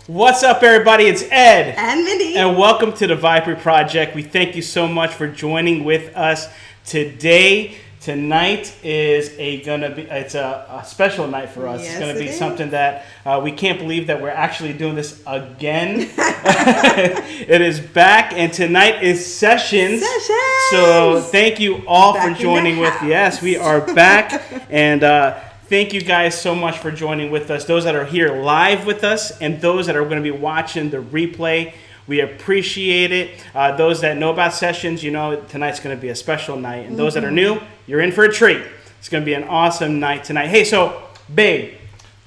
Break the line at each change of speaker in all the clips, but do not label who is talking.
What's up, everybody? It's Ed
and Mindy,
and welcome to the Viapree Project. We thank you so much for joining with us today. Tonight is a special night for us.
Yes,
it's going to be
is.
Something that we can't believe that we're actually doing this again. It is back, and tonight is Sessions. So thank you all
back
for joining with. Yes, we are back, and thank you guys so much for joining with us. Those that are here live with us, and those that are going to be watching the replay. We appreciate it. Those that know about Sessions, you know tonight's going to be a special night. And those that are new, you're in for a treat. It's going to be an awesome night tonight. Hey, so, babe,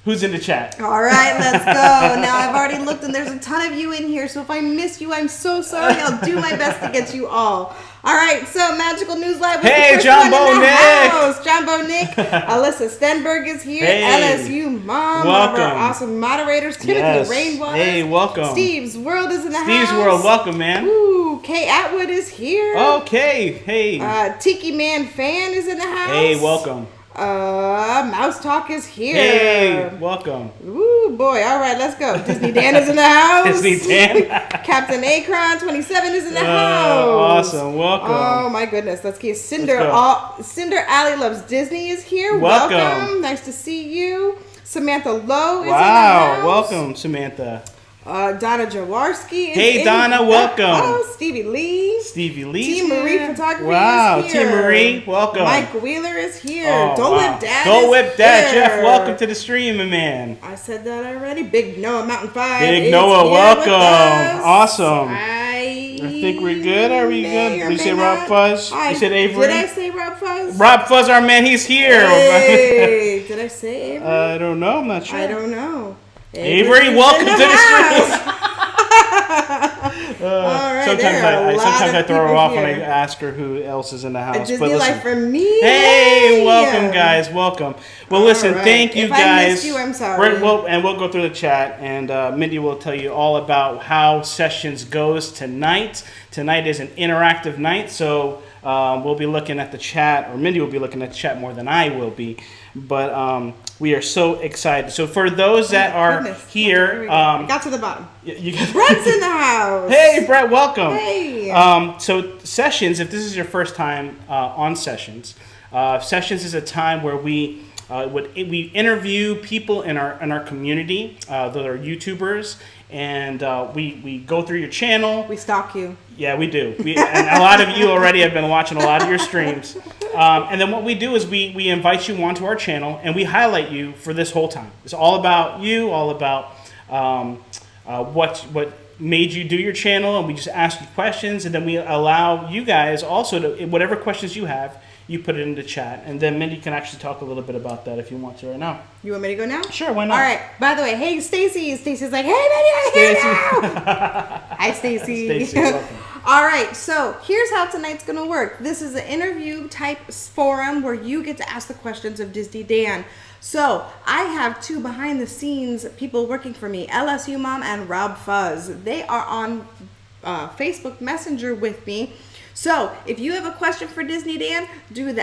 who's in the chat?
All right, let's go. Now, I've already looked, and there's a ton of you in here. So if I miss you, I'm so sorry. I'll do my best to get you all. All right, so Magical News Live.
Hey, Jumbo Nick.
Jumbo Nick. Alyssa Stenberg is here.
Hey.
LSU Mom.
Welcome.
One of our awesome moderators. Timothy
Yes.
Rainwater.
Hey, welcome.
Steve's World is in the house.
Steve's World, welcome, man.
Ooh, Kay Atwood is here.
Okay, hey.
Tiki Man Fan is in the house.
Hey, welcome.
Mouse Talk is here.
Hey, welcome.
Ooh, boy. All right, let's go. Dizney Dan is in the house.
Dizney Dan.
Captain Akron 27 is in the house.
Awesome, welcome.
Oh, my goodness. Let's get Cinder.
Let's
Cinder Alley Loves Disney is here.
Welcome.
Nice to see you. Samantha Lowe is in the
Wow,
house.
welcome, Samantha.
Donna Jaworski is
Hey, Donna, welcome.
Oh, Stevie Lee.
Stevie Lee.
Team Marie Photography
wow,
is here.
Team Marie, welcome.
Mike Wheeler is here.
Oh,
Go
wow.
Whip Dad
Go
is
Whip Dad.
here.
Jeff, welcome to the stream, my man.
I said that already. Big Noah Mountain 5
Big
is
Noah,
here
welcome.
with us.
Awesome.
I
think we're good. Are we good? Did you say Rob Fuzz? You said Avery?
Did I say Rob Rob Fuzz?
Rob Fuzz, our man, he's here.
Hey, did I say Avery?
I don't know. I'm not sure.
I don't know.
Avery, welcome to the stream.
All right,
sometimes I throw her off
here.
when I ask her who else is in the house.
A Disney life for me.
Hey, welcome, guys. Welcome. Well, listen, thank you,
if
guys.
I missed you, I'm sorry.
We'll go through the chat, and Mindy will tell you all about how sessions goes tonight. Tonight is an interactive night, so we'll be looking at the chat, or Mindy will be looking at the chat more than I will be. But we are so excited. So for those that are here,
I got to the bottom.
Brett's
in the house.
Hey, Brett, welcome.
Hey.
So sessions, if this is your first time on sessions, sessions is a time where we interview people in our community that are YouTubers, and we go through your channel.
We stalk you.
Yeah, we do. And a lot of you already have been watching a lot of your streams. And then what we do is we invite you onto our channel, and we highlight you for this whole time. It's all about you, all about what made you do your channel, and we just ask you questions, and then we allow you guys also to, whatever questions you have, you put it into chat, and then Mindy can actually talk a little bit about that if you want to right now.
You want me to go now?
Sure, why not?
All right. By the way, hey, Stacy. Stacy's like, hey, Mindy, I'm here now. Hi, Stacy.
Stacy, welcome.
All right, so here's how tonight's going to work. This is an interview type forum where you get to ask the questions of Dizney Dan. So I have two behind the scenes people working for me, LSU Mom and Rob Fuzz. They are on Facebook Messenger with me. So if you have a question for Dizney Dan, do the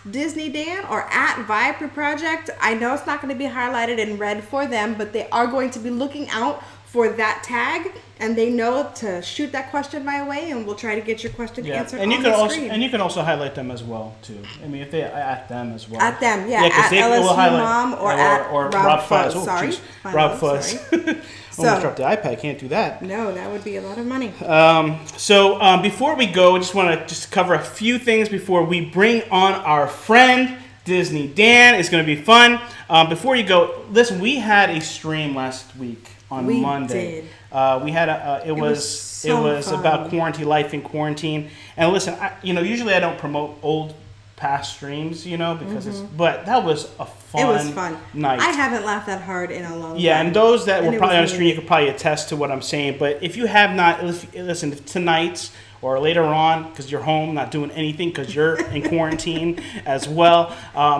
@Dizney Dan or @Viapree Project. I know it's not going to be highlighted in red for them, but they are going to be looking out for that tag, and they know to shoot that question my way, and we'll try to get your question answered
and you
on
can
the
also
screen.
And you can also highlight them as well too. I mean, if they at them as well.
At them, yeah.
Because
at LSU Mom or Rob Fuzz.
Oh,
sorry,
Rob Fuzz. Almost dropped the iPad. Can't do that.
No, that would be a lot of money.
So before we go, I just want to cover a few things before we bring on our friend Dizney Dan. It's going to be fun. Before you go, listen, we had a stream last week on Monday.
Did.
We had it was about quarantine life in quarantine. And listen, usually I don't promote old past streams, because but that was a fun.
It was fun.
Night.
I haven't laughed that hard in a long time.
Yeah, and those that were probably on the
amazing.
stream, you could probably attest to what I'm saying. But if you have not, listen, tonight or later on, because you're home, not doing anything, because you're in quarantine as well.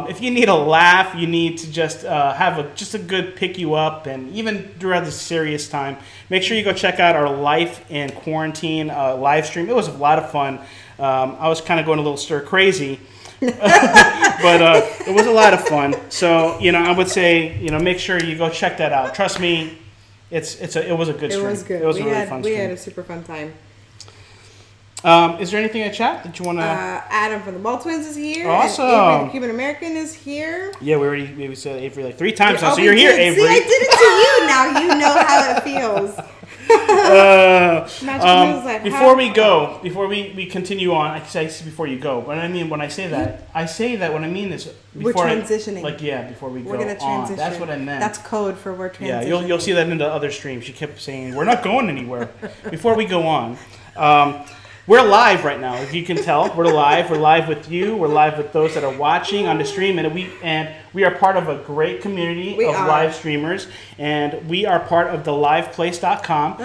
If you need a laugh, you need to just have a good pick you up, and even throughout this serious time, make sure you go check out our Life in Quarantine live stream. It was a lot of fun. I was kind of going a little stir crazy. But it was a lot of fun. So I would say make sure you go check that out. Trust me, it was a good stream.
It was good.
It was a really fun stream.
We had a super fun time.
Is there anything in chat that you want to?
Adam from the Ball Twins is here.
Awesome.
And Avery the Cuban American is here.
Yeah, we said Avery like 3 times now, so you're here, Avery.
See, I did it to you. Now you know how it feels.
Before we continue on, I say before you go, but I mean when I say that, what I mean is
we're transitioning.
Before we
we're
go
gonna transition.
on. That's what I meant.
That's code for we're transitioning.
Yeah, you'll see that in the other streams. She kept saying we're not going anywhere. Before we go on. We're live right now, if you can tell. We're live. We're live with you. We're live with those that are watching on the stream, and we are part of a great community of live streamers, and we are part of the liveplace.com.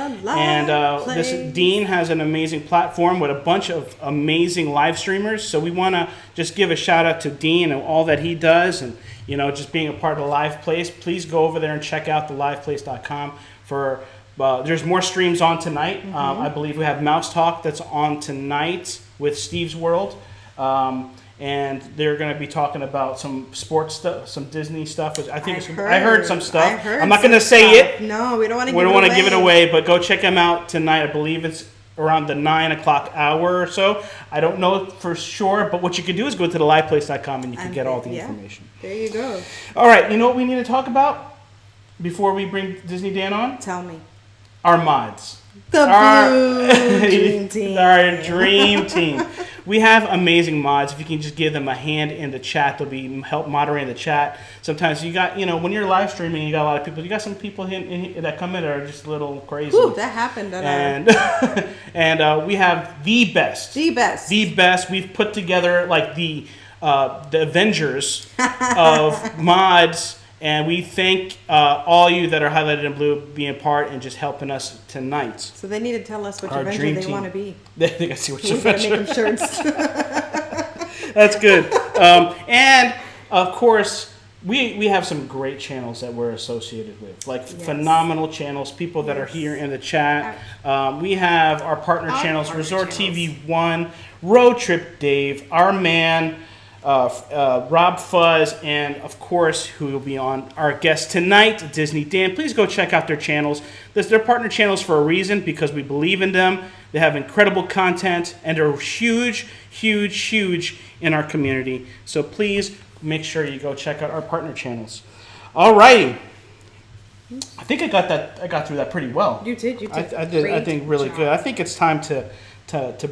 This Dean has an amazing platform with a bunch of amazing live streamers. So we want to just give a shout out to Dean and all that he does, and just being a part of the Live Place. Please go over there and check out the liveplace.com for. There's more streams on tonight. I believe we have Mouse Talk that's on tonight with Steve's World. And they're going to be talking about some sports stuff, some Disney stuff. I heard some stuff. I'm not going to say it.
No, we don't want to
give it away, but go check them out tonight. I believe it's around the 9 o'clock hour or so. I don't know for sure, but what you can do is go to the liveplace.com and you can get all the information.
There you go.
All right, you know what we need to talk about before we bring Dizney Dan on?
Tell me.
Our mods.
Dream team.
Our dream team. we have amazing mods. If you can just give them a hand in the chat, they'll be help moderating the chat. Sometimes you got, when you're live streaming, you got a lot of people. You got some people that come in that are just a little crazy.
Ooh, that happened.
And we have the best. We've put together like the Avengers of mods. And we thank all you that are highlighted in blue being part and just helping us tonight.
So they need to tell us which Avenger they want to be.
They gotta see which
Avenger. We gotta make them shirts.
That's good. And of course, we have some great channels that we're associated with, like phenomenal channels. People that are here in the chat. We have our partner channels: Resort TV 1, Road Trip Dave, our man. Rob Fuzz, and of course, who will be on our guest tonight, Dizney Dan. Please go check out their channels. They're partner channels for a reason, because we believe in them. They have incredible content, and they're huge in our community. So please make sure you go check out our partner channels. All righty. I think I got through that pretty well.
You did.
I did. I think really good. I think it's time to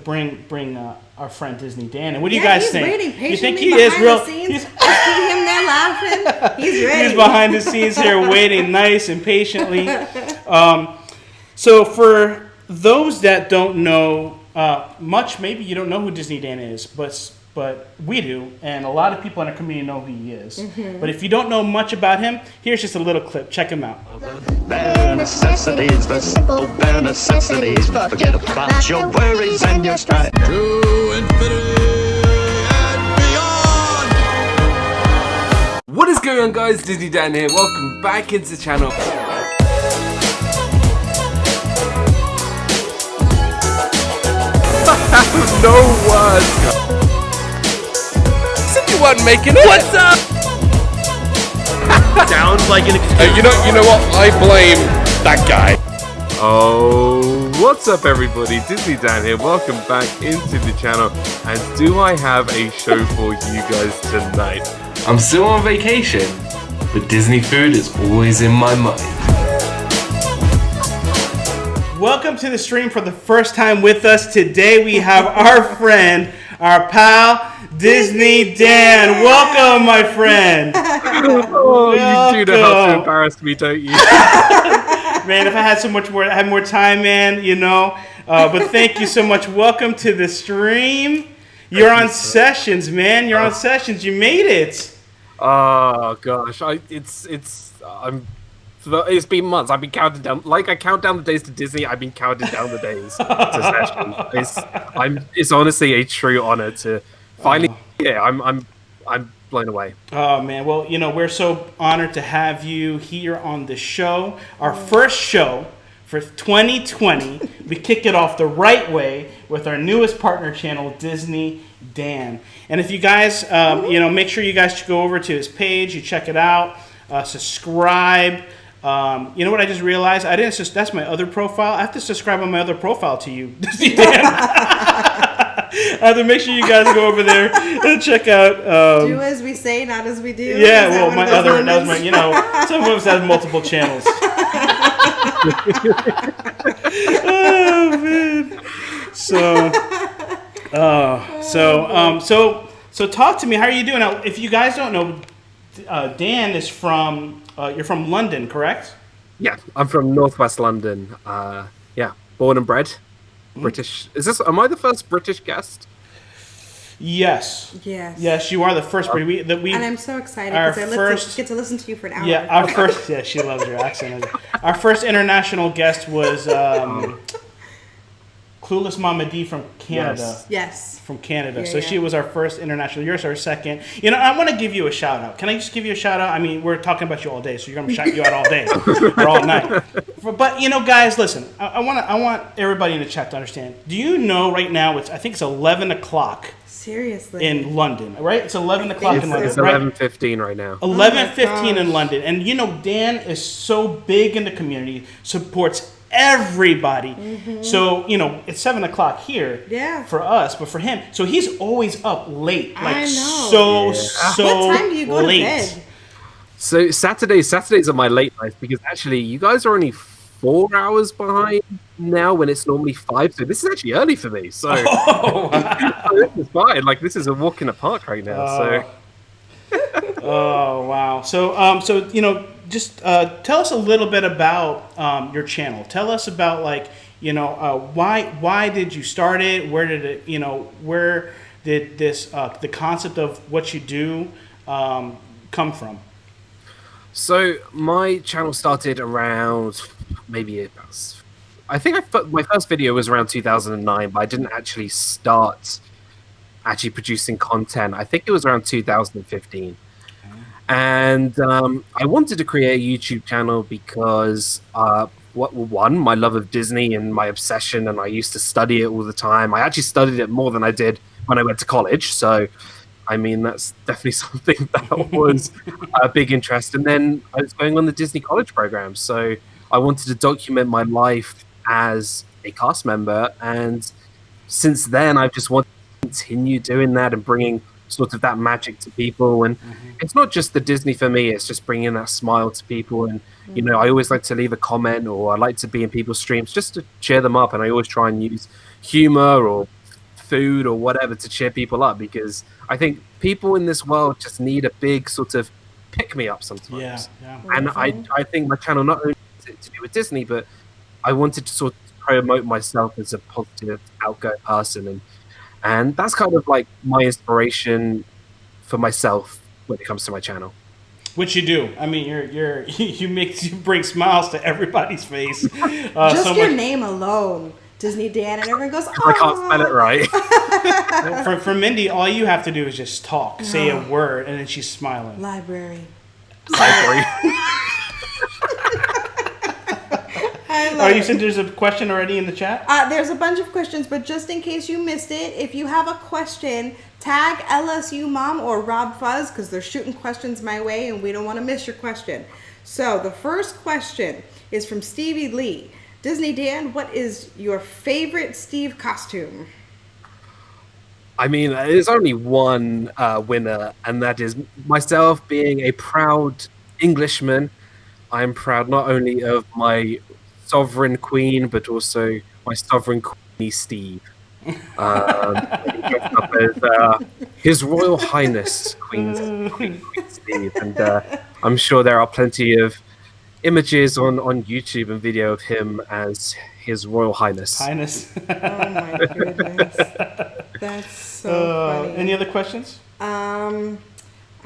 bring our friend Dizney Dan. And what do you guys think? You think he is real?
I see him there laughing. He's ready.
He's behind the scenes here, waiting nice and patiently. So for those that don't know much, maybe you don't know who Dizney Dan is, but we do, and a lot of people in our community know who he is. Mm-hmm. But if you don't know much about him, here's just a little clip. Check him out.
Bare necessities, the simple bare necessities. Forget about your worries and your strife.
To infinity and beyond!
What is going on, guys? Dizney Dan here. Welcome back into the channel. No words. You weren't making it. What's up?
Sounds like an excuse.
You know what? I blame that guy.
Oh, what's up, everybody? Dizney Dan here. Welcome back into the channel. And do I have a show for you guys tonight? I'm still on vacation, but Disney food is always in my mind.
Welcome to the stream for the first time with us. Today we have our friend, our pal, Dizney Dan. Welcome, my friend.
Oh, you do know how to embarrass me, don't you?
Man, if I had more time, man, But thank you so much. Welcome to the stream. You're on sessions, man. You're on sessions. You made it.
Oh gosh, it's been months. I've been counting down, like I count down the days to Disney. I've been counting down the days to sessions. It's honestly a true honor to finally. Yeah, I'm blown away.
Oh man, well we're so honored to have you here on the show. Our first show for 2020. We kick it off the right way with our newest partner channel, Dizney Dan. And if you guys, make sure you guys go over to his page. You check it out. Subscribe. You know what I just realized? That's my other profile. I have to subscribe on my other profile to you, Dizney Dan. I have to make sure you guys go over there and check out.
Do as we say, not as we do.
Yeah, well, that was my, some of us have multiple channels. Oh man. So talk to me. How are you doing? Now, if you guys don't know, Dan is from. You're from London, correct?
Yeah, I'm from Northwest London. Born and bred. British. Am I the first British guest?
Yes. Yes, you are the first British. And
I'm so excited because I get to listen to you for an hour.
Yeah, our first. Yeah, she loves your accent. Our first international guest was Clueless Mama D from Canada.
Yes.
From Canada. Yeah, she was our first international. Yours our second. I want to give you a shout out. Can I just give you a shout out? I mean, we're talking about you all day, so you're going to shout you out all day or all night. But guys, listen. I want everybody in the chat to understand. Do you know right now? I think it's 11 o'clock.
Seriously.
In London, right? It's 11 o'clock in London.
It's 11:15 right now.
11:15 in London, and Dan is so big in the community, supports everybody. Mm-hmm. So it's 7 o'clock here for us, but for him, so he's always up late, like so
what time do you go
late.
to bed?
So Saturdays are my late nights because actually you guys are only 4 hours behind now when it's normally 5. So this is actually early for me. So, so this is fine. Like, this is a walk in the park right now. So.
Oh wow! So just tell us a little bit about your channel. Tell us about why did you start it? Where did it where did this the concept of what you do come from?
So my channel started around I think my first video was around 2009, but I didn't actually start producing content. I think it was around 2015. And I wanted to create a YouTube channel because my love of Disney and my obsession, and I used to study it all the time. I actually studied it more than I did when I went to college. So, I mean, that's definitely something that was a big interest. And then I was going on the Disney college program. So I wanted to document my life as a cast member. And since then, I've just wanted to continue doing that and bringing sort of that magic to people. And it's not just the Disney for me, it's just bringing that smile to people. And I always like to leave a comment, or I like to be in people's streams just to cheer them up. And I always try and use humor or food or whatever to cheer people up, because I think people in this world just need a big sort of pick me up sometimes. And I think my channel not only to do with Disney, but I wanted to sort of promote myself as a positive, outgoing person. And that's kind of like my inspiration for myself when it comes to my channel.
Which you do. I mean, you bring smiles to everybody's face.
Just your name alone, Dizney Dan, and everyone goes,
I can't spell it right.
For Mindy, all you have to do is just talk, say a word, and then she's smiling.
Library.
You said there's a question already in the chat?
There's a bunch of questions, but just in case you missed it, if you have a question, tag LSU Mom or Rob Fuzz, because they're shooting questions my way, and we don't want to miss your question. So the first question is from Stevie Lee. Dizney Dan, what is your favorite Steve costume?
I mean, there's only one winner, and that is myself being a proud Englishman. I'm proud not only of my sovereign queen, but also my sovereign queenie Steve. Dressed up as His Royal Highness Queen Steve, and I'm sure there are plenty of images on YouTube and video of him as His Royal Highness.
Oh my goodness, that's so funny.
Any other questions?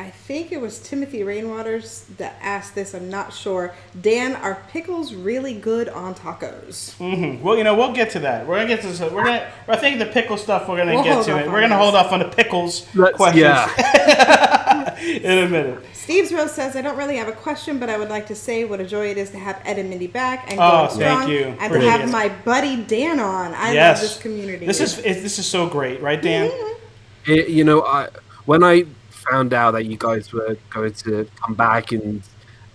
I think it was Timothy Rainwaters that asked this. I'm not sure. Dan, are pickles really good on tacos?
Mm-hmm. Well, we'll get to that. We're gonna get to this. I think the pickle stuff we're gonna get to it. We're gonna hold off on the pickles questions in a minute.
Steve's Rose says, I don't really have a question, but I would like to say what a joy it is to have Ed and Mindy back and going strong,
thank you.
and to have my buddy Dan on. I love this community.
This is so great, right, Dan?
When I found out that you guys were going to come back, and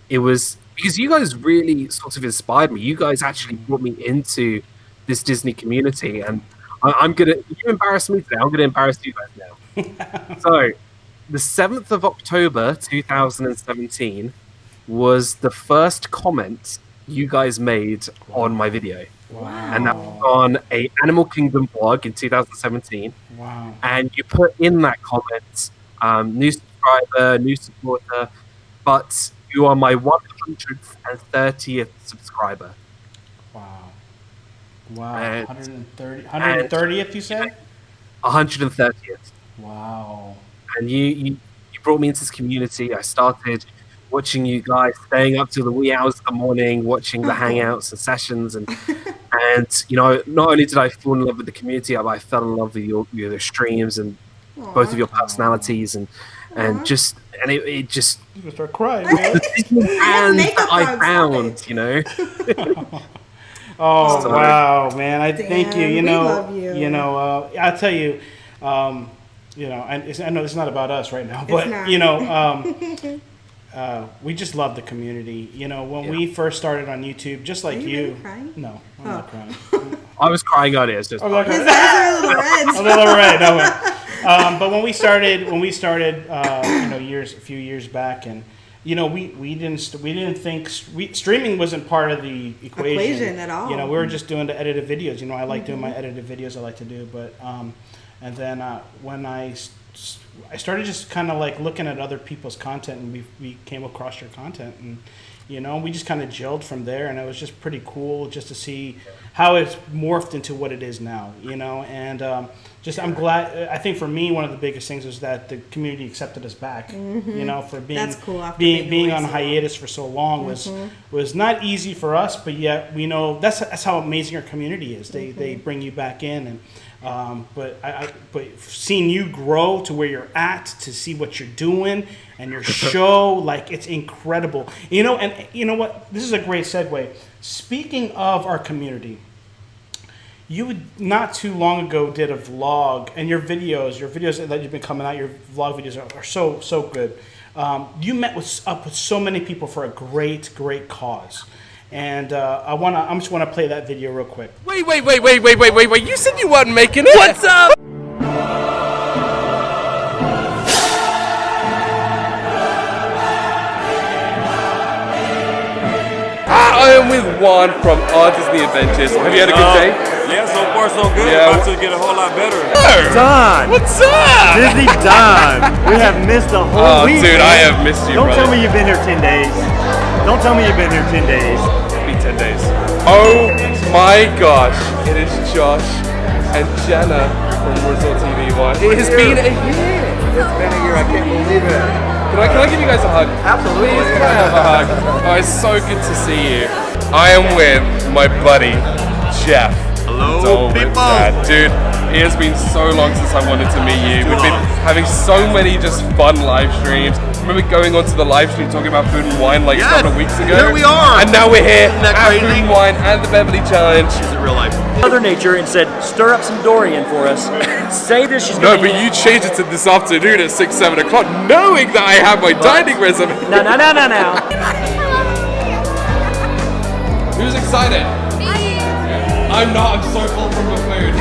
it was because you guys really sort of inspired me. You guys actually brought me into this Disney community, and you embarrassed me today. I'm gonna embarrass you guys now. So the 7th of October 2017 was the first comment you guys made on my video.
Wow.
And that was on a Animal Kingdom vlog in 2017.
Wow.
And you put in that comment, new subscriber, new supporter, but you are my 130th subscriber.
Wow. 130th, you said?
130th.
Wow.
And you brought me into this community. I started watching you guys, staying up till the wee hours of the morning, watching the Hangouts and sessions, and not only did I fall in love with the community, but I fell in love with your streams and both of your personalities, and it just
You start crying.
and I found,
Oh wow, man! Thank you.
we love you.
I'll tell you. I know it's not about us right now, but we just love the community. When we first started on YouTube, just like you.
Really crying?
No, I'm not crying.
I was crying earlier. It's just
His eyes are a little red.
A little red. No, but when we started, a few years back, and we didn't think streaming wasn't part of the equation
at all.
We were just doing the edited videos. I like doing my edited videos. I like to do, but and then when I started just kind of like looking at other people's content, and we came across your content, and we just kind of gelled from there, and it was just pretty cool just to see how it's morphed into what it is now. And I'm glad. I think for me, one of the biggest things was that the community accepted us back. For being
That's cool. After
being on hiatus for so long was not easy for us, but yet we know that's how amazing our community is. They bring you back in, and but seeing you grow to where you're at, to see what you're doing and your show, like, it's incredible. And you know what? This is a great segue. Speaking of our community, you not too long ago did a vlog, and your videos that you've been coming out, your vlog videos are so good. You met up with so many people for a great cause, and I just want to play that video real quick.
Wait! You said you weren't making it. What's up? I am with Juan from Our Disney Adventures. Have you had a good day?
Yeah, so far so good.
Yeah.
About to get a whole lot better.
Don!
What's up?
Disney Dan! We have missed a whole week.
Dude,
man.
I have missed you,
Don't
brother.
tell me you've been here 10 days. Don't tell me you've been here 10 days.
It'll be 10 days. Oh my gosh. It is Josh and Jenna from Resort TV 1. It has been a year.
It's been a year. I can't believe it.
Can I give you guys a hug?
Absolutely.
Please, can I have a hug? Oh, it's so good to see you. I am with my buddy, Jeff.
Hello, people.
Dude, it has been so long since I wanted to meet you. We've been having so many just fun live streams. Remember going onto the live stream talking about food and wine like a couple of weeks ago?
Here we are.
And now we're here
Isn't that
at
crazy?
Food and Wine and the Beverly Challenge.
She's in real life.
Mother Nature and said, stir up some Dorian for us. Say this, she's
No,
gonna
but you changed it to this afternoon at 6, 7 o'clock, knowing that I have my dining reservation.
No.
Who's excited? I'm not. I'm so full from the food.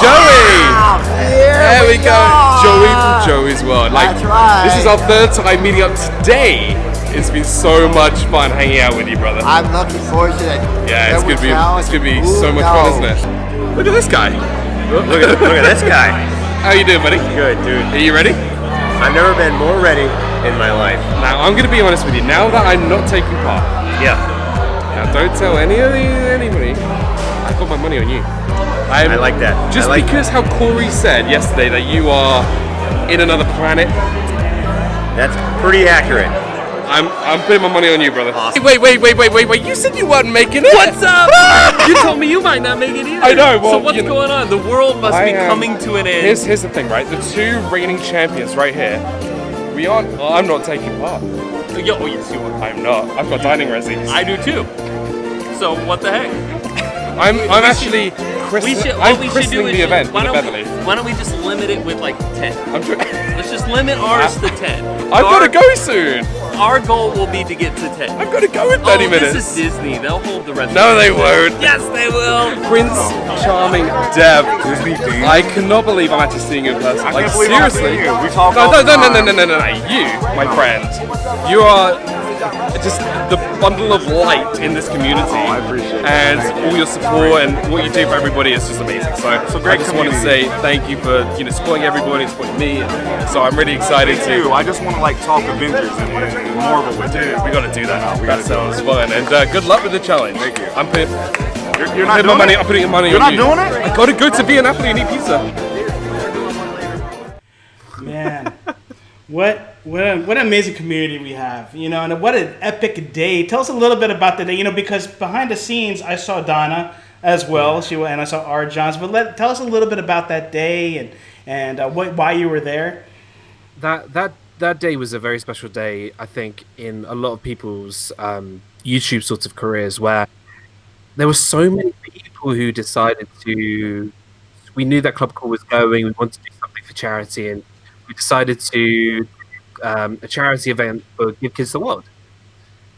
Joey! There we go. Joey from Joey's World. Like,
That's right.
This is our third time meeting up today. It's been so much fun hanging out with you, brother.
I'm looking forward to that.
Yeah, it's gonna be
Who
so much fun, isn't
knows?
it? Look at this guy.
Look at this guy.
How you doing, buddy?
Good, dude.
Are you ready?
I've never been more ready in my life.
Now, I'm gonna be honest with you. Now that I'm not taking part,
Yeah.
now don't tell anybody. I got my money on you.
I like that.
Just
I like
because how Corey said yesterday that you are in another planet,
That's pretty accurate.
I'm putting my money on you, brother.
Awesome.
Wait! You said you weren't making it.
What's up? You told me you might not make it either.
I know. Well,
so what's
you know,
going on? The world must be coming to an end.
Here's the thing, right? The two reigning champions right here. We aren't. I'm not taking part.
Oh, yes, you are.
I'm not. I've got dining resis.
I do too. So what the heck?
I'm actually christening the event
why
in
don't
Beverly.
why don't we just limit it with like 10?
I'm trying.
Let's just limit ours to 10.
I've got to go soon.
Our goal will be to get to 10.
I've got to go in 30 minutes.
This is Disney. They'll hold the rest.
No,
of
they
it.
won't.
Yes, they will.
Prince Charming Dev. I cannot believe I'm actually seeing you in person. Like, seriously.
We talk
No,
all the time.
no. You, my friend. You are just the bundle of light in this community.
Oh, I appreciate it.
And
Thank you.
all your support and what you do for everybody is just amazing. So I just want to say thank you for supporting everybody, supporting me. So I'm really excited to.
I just want to talk Avengers and more of it with you.
We got to do that.
we
That
gotta do
sounds fun. And good luck with the challenge.
Thank you.
I'm putting.
You're not doing
money.
it?
I'm putting money
You're
on
not
you.
doing it?
I gotta go to Viapree and eat pizza.
Man, what an amazing community we have, and what an epic day. Tell us a little bit about the day, because behind the scenes I saw Donna as well, and I saw R. Johns. But tell us a little bit about that day and why you were there.
That day was a very special day, I think, in a lot of people's YouTube sorts of careers, where there were so many people who decided to. We knew that Club Call was going. We wanted to do something for charity, and we decided to a charity event for Give Kids the World.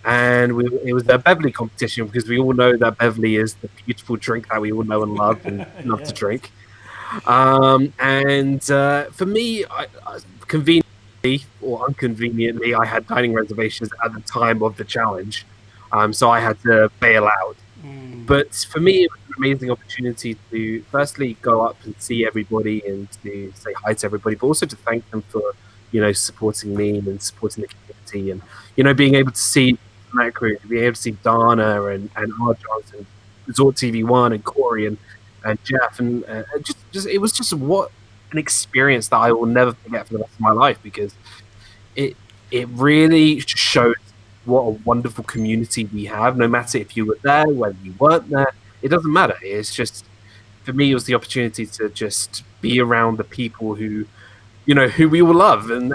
And it was a Beverly competition, because we all know that Beverly is the beautiful drink that we all know and love and love to drink. For me, convenient or inconveniently, I had dining reservations at the time of the challenge, so I had to bail out. But for me, it was an amazing opportunity to firstly go up and see everybody and to say hi to everybody, but also to thank them for, supporting me and supporting the community, and being able to see that crew, being able to see Dana and Arjons and Resort TV1 and Corey and Jeff, and just it was just what an experience that I will never forget for the rest of my life, because it really shows what a wonderful community we have. No matter if you were there, whether you weren't there, it doesn't matter. It's just, for me, it was the opportunity to just be around the people who we all love, and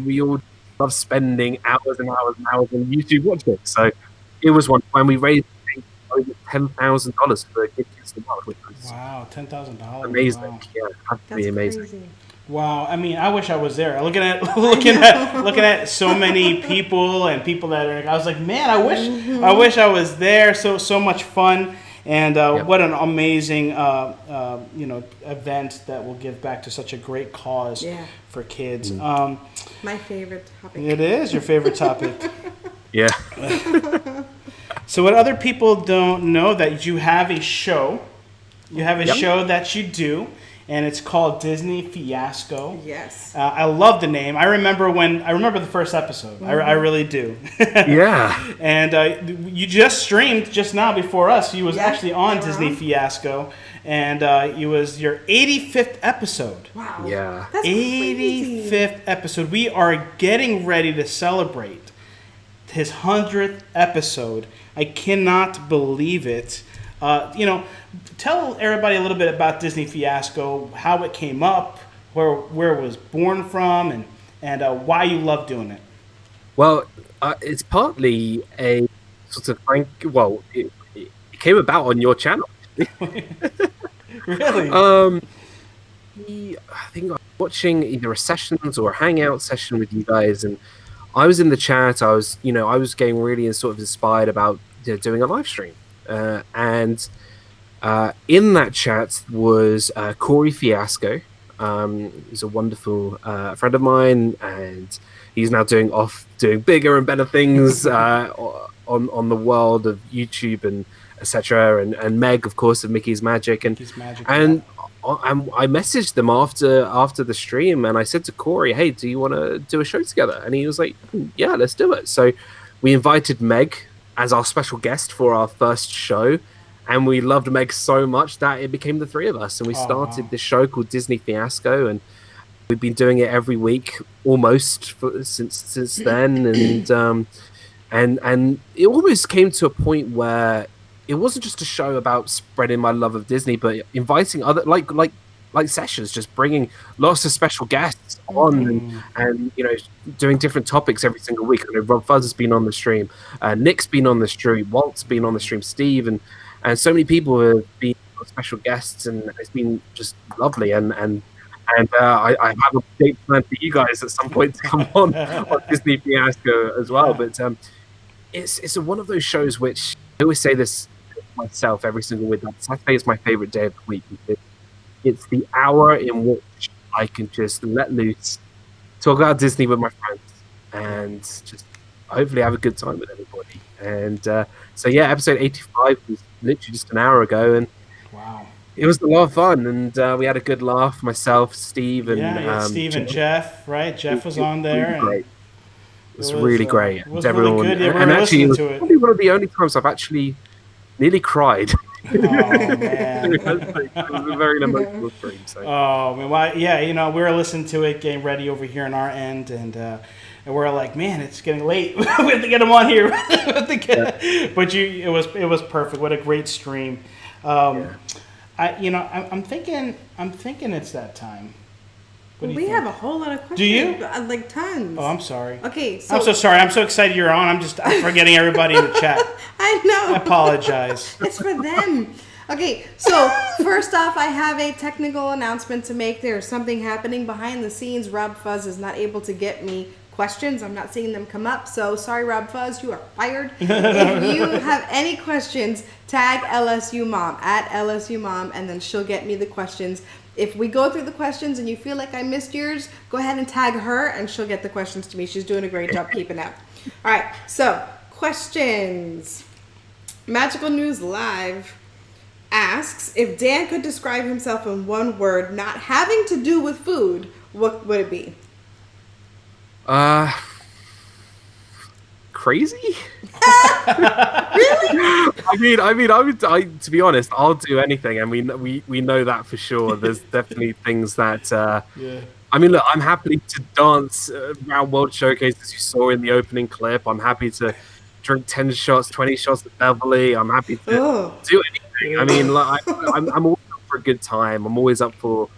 we all love spending hours and hours and hours on YouTube watching. So it was one when we raised over $10,000 for Kids Against the World, which was
$10,000.
amazing.
Wow.
Yeah, absolutely amazing.
Crazy.
Wow, I mean, I wish I was there. Looking at so many people and people that are, I was like, man, I wish I was there. So much fun, and what an amazing event that will give back to such a great cause for kids.
My favorite topic.
It is your favorite topic.
Yeah.
So what other people don't know, that you have a show. You have a show that you do, and it's called Disney Fiasco.
Yes.
I love the name. I remember the first episode. I really do.
Yeah.
And you just streamed just now before us. You was actually on Disney Fiasco, and it was your 85th episode.
Wow.
Yeah.
That's
85th
crazy.
episode. We are getting ready to celebrate his 100th episode. I cannot believe it. Tell everybody a little bit about Disney Fiasco, how it came up, where it was born from, and why you love doing it.
Well, it's partly a sort of it came about on your channel.
Really?
I think I was watching either a sessions or a hangout session with you guys, and I was in the chat. I was getting really sort of inspired about doing a live stream, and in that chat was Corey Fiasco. He's a wonderful friend of mine, and he's now doing bigger and better things on the world of YouTube and etc. And Meg, of course, of Mickey's Magic, and I messaged them after the stream, and I said to Corey, "Hey, do you want to do a show together?" And he was like, "Yeah, let's do it." So we invited Meg as our special guest for our first show, and we loved Meg so much that it became the three of us, and we started this show called Disney Fiasco, and we've been doing it every week almost since then, and it almost came to a point where it wasn't just a show about spreading my love of Disney, but inviting other like sessions, just bringing lots of special guests on, and doing different topics every single week. I know Rob Fuzz has been on the stream, Nick's been on the stream, Walt's been on the stream, Steve, and so many people have been special guests, and it's been just lovely. And I have a date plan for you guys at some point to come on Disney Fiasco as well. But it's one of those shows which I always say this myself every single week. Saturday is my favorite day of the week, because it's the hour in which I can just let loose, talk about Disney with my friends, and just hopefully have a good time with everybody. And so yeah, episode 85 was literally just an hour ago, and
wow,
it was a lot of fun, and we had a good laugh. Myself, Steve, and
Steve and Jeff, right? Jeff was on there.
Great. It was really great.
It was
everyone,
really good. Yeah,
and actually, it was
to it.
probably one of the only times I've actually nearly cried.
Oh man,
it was a very emotional stream. So.
Oh man, well, yeah, we were listening to it, getting ready over here on our end, and we're like, man, it's getting late. We have to get him on here. But it was perfect. What a great stream. I'm thinking it's that time.
We have a whole lot of questions.
Do you?
Like tons.
Oh, I'm sorry.
Okay, so...
I'm so sorry. I'm so excited you're on. I'm forgetting everybody in the chat.
I know.
I apologize.
It's for them. Okay, so first off, I have a technical announcement to make. There's something happening behind the scenes. Rob Fuzz is not able to get me questions. I'm not seeing them come up. So sorry, Rob Fuzz, you are fired. If you have any questions, tag LSU Mom at LSU Mom, and then she'll get me the questions. If we go through the questions and you feel like I missed yours, go ahead and tag her and she'll get the questions to me. She's doing a great job keeping up. All right, so questions. Magical News Live asks, if Dan could describe himself in one word not having to do with food, what would it be?
Crazy?
Really?
To be honest, I'll do anything, and we know that for sure. There's definitely things that. I mean, look, I'm happy to dance around World Showcase as you saw in the opening clip. I'm happy to drink 10 shots, 20 shots of Beverly. I'm happy to do anything. I mean, like, I'm always up for a good time. I'm always up for,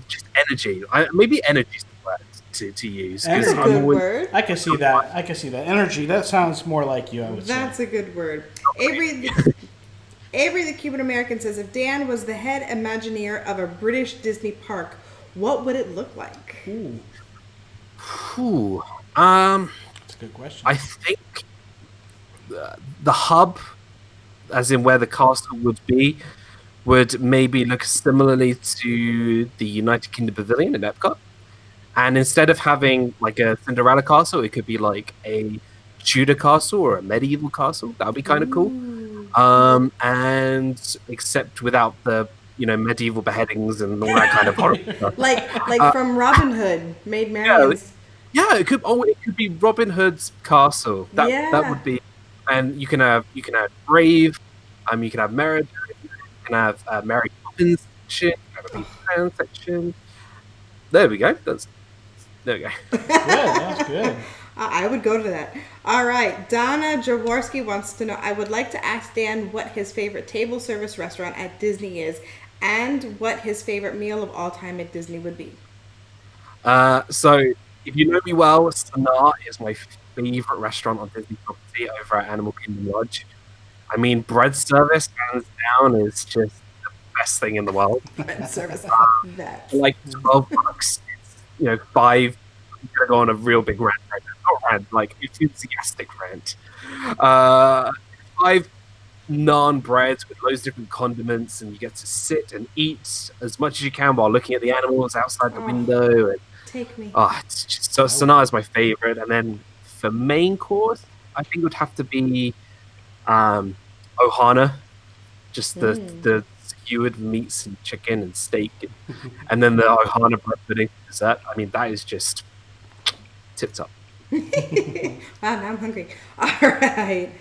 just energy. Maybe energy is the word to use.
That's a good word.
I can see that. Energy. That sounds more like you, I would say.
That's a good word. Avery the Cuban American says, if Dan was the head Imagineer of a British Disney park, what would it look like?
That's a good question.
I think the hub, as in where the castle would be, would maybe look similarly to the United Kingdom Pavilion in Epcot. And instead of having like a Cinderella castle, it could be like a Tudor castle or a medieval castle. That would be kind of cool. And except without the medieval beheadings and all that kind of horror stuff.
Like from Robin Hood, Maid Marian's.
Yeah, it could be Robin Hood's castle. That would be, and you can have Brave, you can have Merida, you can have Mary Poppins section, you can have a Peter Pan section. There we go. There we go.
Good, that's good.
I would go to that. All right. Donna Jaworski wants to know, I would like to ask Dan what his favorite table service restaurant at Disney is and what his favorite meal of all time at Disney would be.
So, if you know me well, Sanaa is my favorite restaurant on Disney property over at Animal Kingdom Lodge. I mean, bread service, hands down, is just the best thing in the world.
Bread service,
like $12. It's, 5. I'm gonna go on a real big rant right now. Not rant, like enthusiastic rant. 5 naan breads with loads of different condiments, and you get to sit and eat as much as you can while looking at the animals outside the window. And
take me.
It's just so Sanaa is my favorite. And then for main course, I think it would have to be Ohana, just the skewered meats and chicken and steak, and then the Ohana bread pudding for dessert. I mean, that is just tip top.
Wow, now I'm hungry. All right.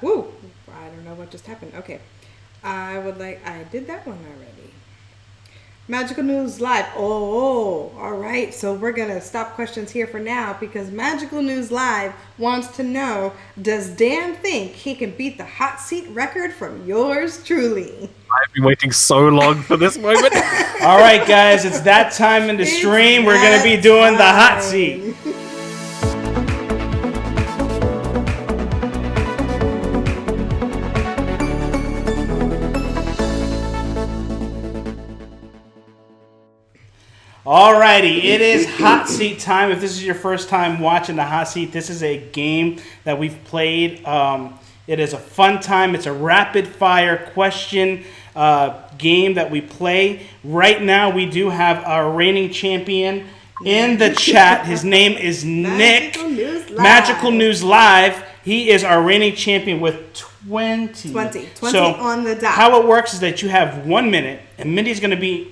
Woo. I don't know what just happened. Okay. I did that one already. Magical News Live. Oh, all right. So we're going to stop questions here for now because Magical News Live wants to know, does Dan think he can beat the hot seat record from yours truly?
I've been waiting so long for this moment.
All right, guys. It's that time in the stream. We're going to be doing the hot seat. Alrighty, it is hot seat time. If this is your first time watching the hot seat, this is a game that we've played. It is a fun time. It's a rapid fire question game that we play. Right now, we do have our reigning champion in the chat. His name is Nick. Magical News Live. He is our reigning champion with 20
on the dot.
How it works is that you have 1 minute, and Mindy's going to be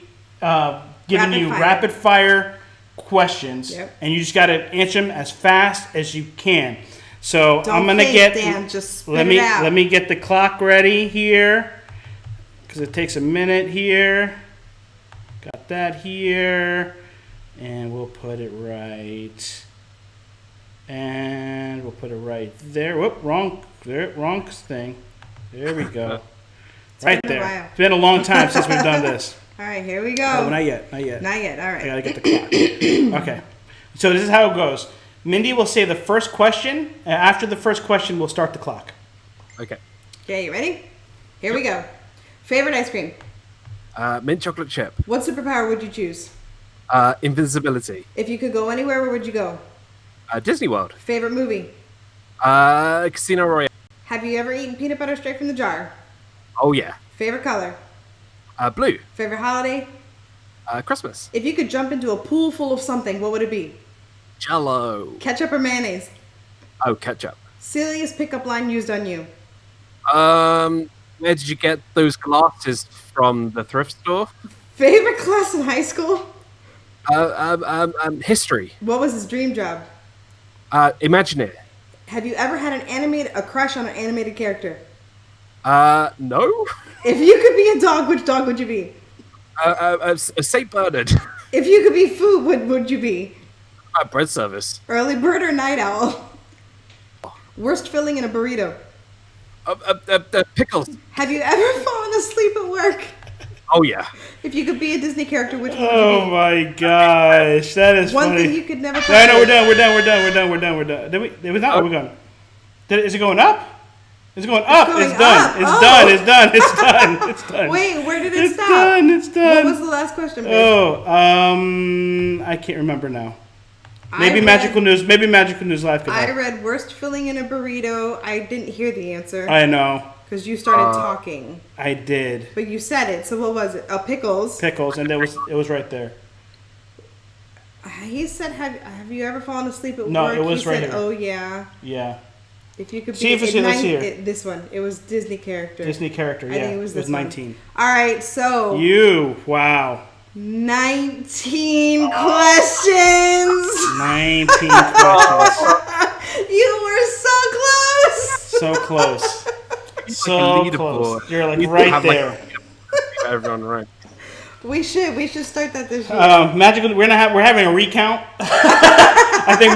giving you rapid fire questions, and you just got to answer them as fast as you can. So I'm gonna get.
Dan, just
let me get the clock ready here, because it takes a minute here. Got that here, and we'll put it right. And we'll put it right there. Whoop, wrong thing. There we go. Right there. It's been a long time since we've done this.
All right, here we go.
Oh, not yet.
Not yet. All right.
I gotta get the clock. Okay. So this is how it goes. Mindy will say the first question, and after the first question, we'll start the clock.
Okay.
Okay, you ready? Here we go. Favorite ice cream?
Mint chocolate chip.
What superpower would you choose?
Invisibility.
If you could go anywhere, where would you go?
Disney World.
Favorite movie?
Casino Royale.
Have you ever eaten peanut butter straight from the jar?
Oh, yeah.
Favorite color?
Blue.
Favorite holiday?
Christmas.
If you could jump into a pool full of something, what would it be?
Jello.
Ketchup or mayonnaise?
Oh, ketchup.
Silliest pickup line used on you?
Where did you get those glasses from the thrift store?
Favorite class in high school?
History.
What was his dream job?
Imagineer.
Have you ever had a crush on an animated character?
No.
If you could be a dog, which dog would you be?
A Saint Bernard.
If you could be food, what would you be?
Bread service.
Early bird or night owl? Worst filling in a burrito?
Pickles.
Have you ever fallen asleep at work?
Oh yeah.
If you could be a Disney character, which one would
Oh
you be?
my gosh, that is
One
funny.
thing you could never.
No, we're done. Did we not? Are we going? Is it going up? It's going up.
going
It's done.
up.
It's
Oh.
done. It's done. It's done. It's done.
Wait, where did it
It's
stop?
done. It's done.
What was the last question, babe?
Oh, I can't remember now. Maybe
I
Magical
read-
News. Maybe Magical News Live could
I
help.
read worst filling in a burrito. I didn't hear the answer
I know.
because you started talking,
I did.
but you said it. So what was it? Pickles.
Pickles, and it was right there.
He said, "Have you ever fallen asleep at
No,
work?"
it was
he
right
said,
here.
"Oh yeah."
Yeah.
If you could
See
be
if it's here, let's hear.
this one. It was Disney character.
Disney character.
I
Yeah.
think it was this one.
19.
All right, so
Wow.
19 questions.
19 questions.
You were so close.
So close. So
Like a
close.
leaderboard.
You're like
We
right
have,
there.
Everyone right.
We should start that this year.
Magical. We're having a recount. I think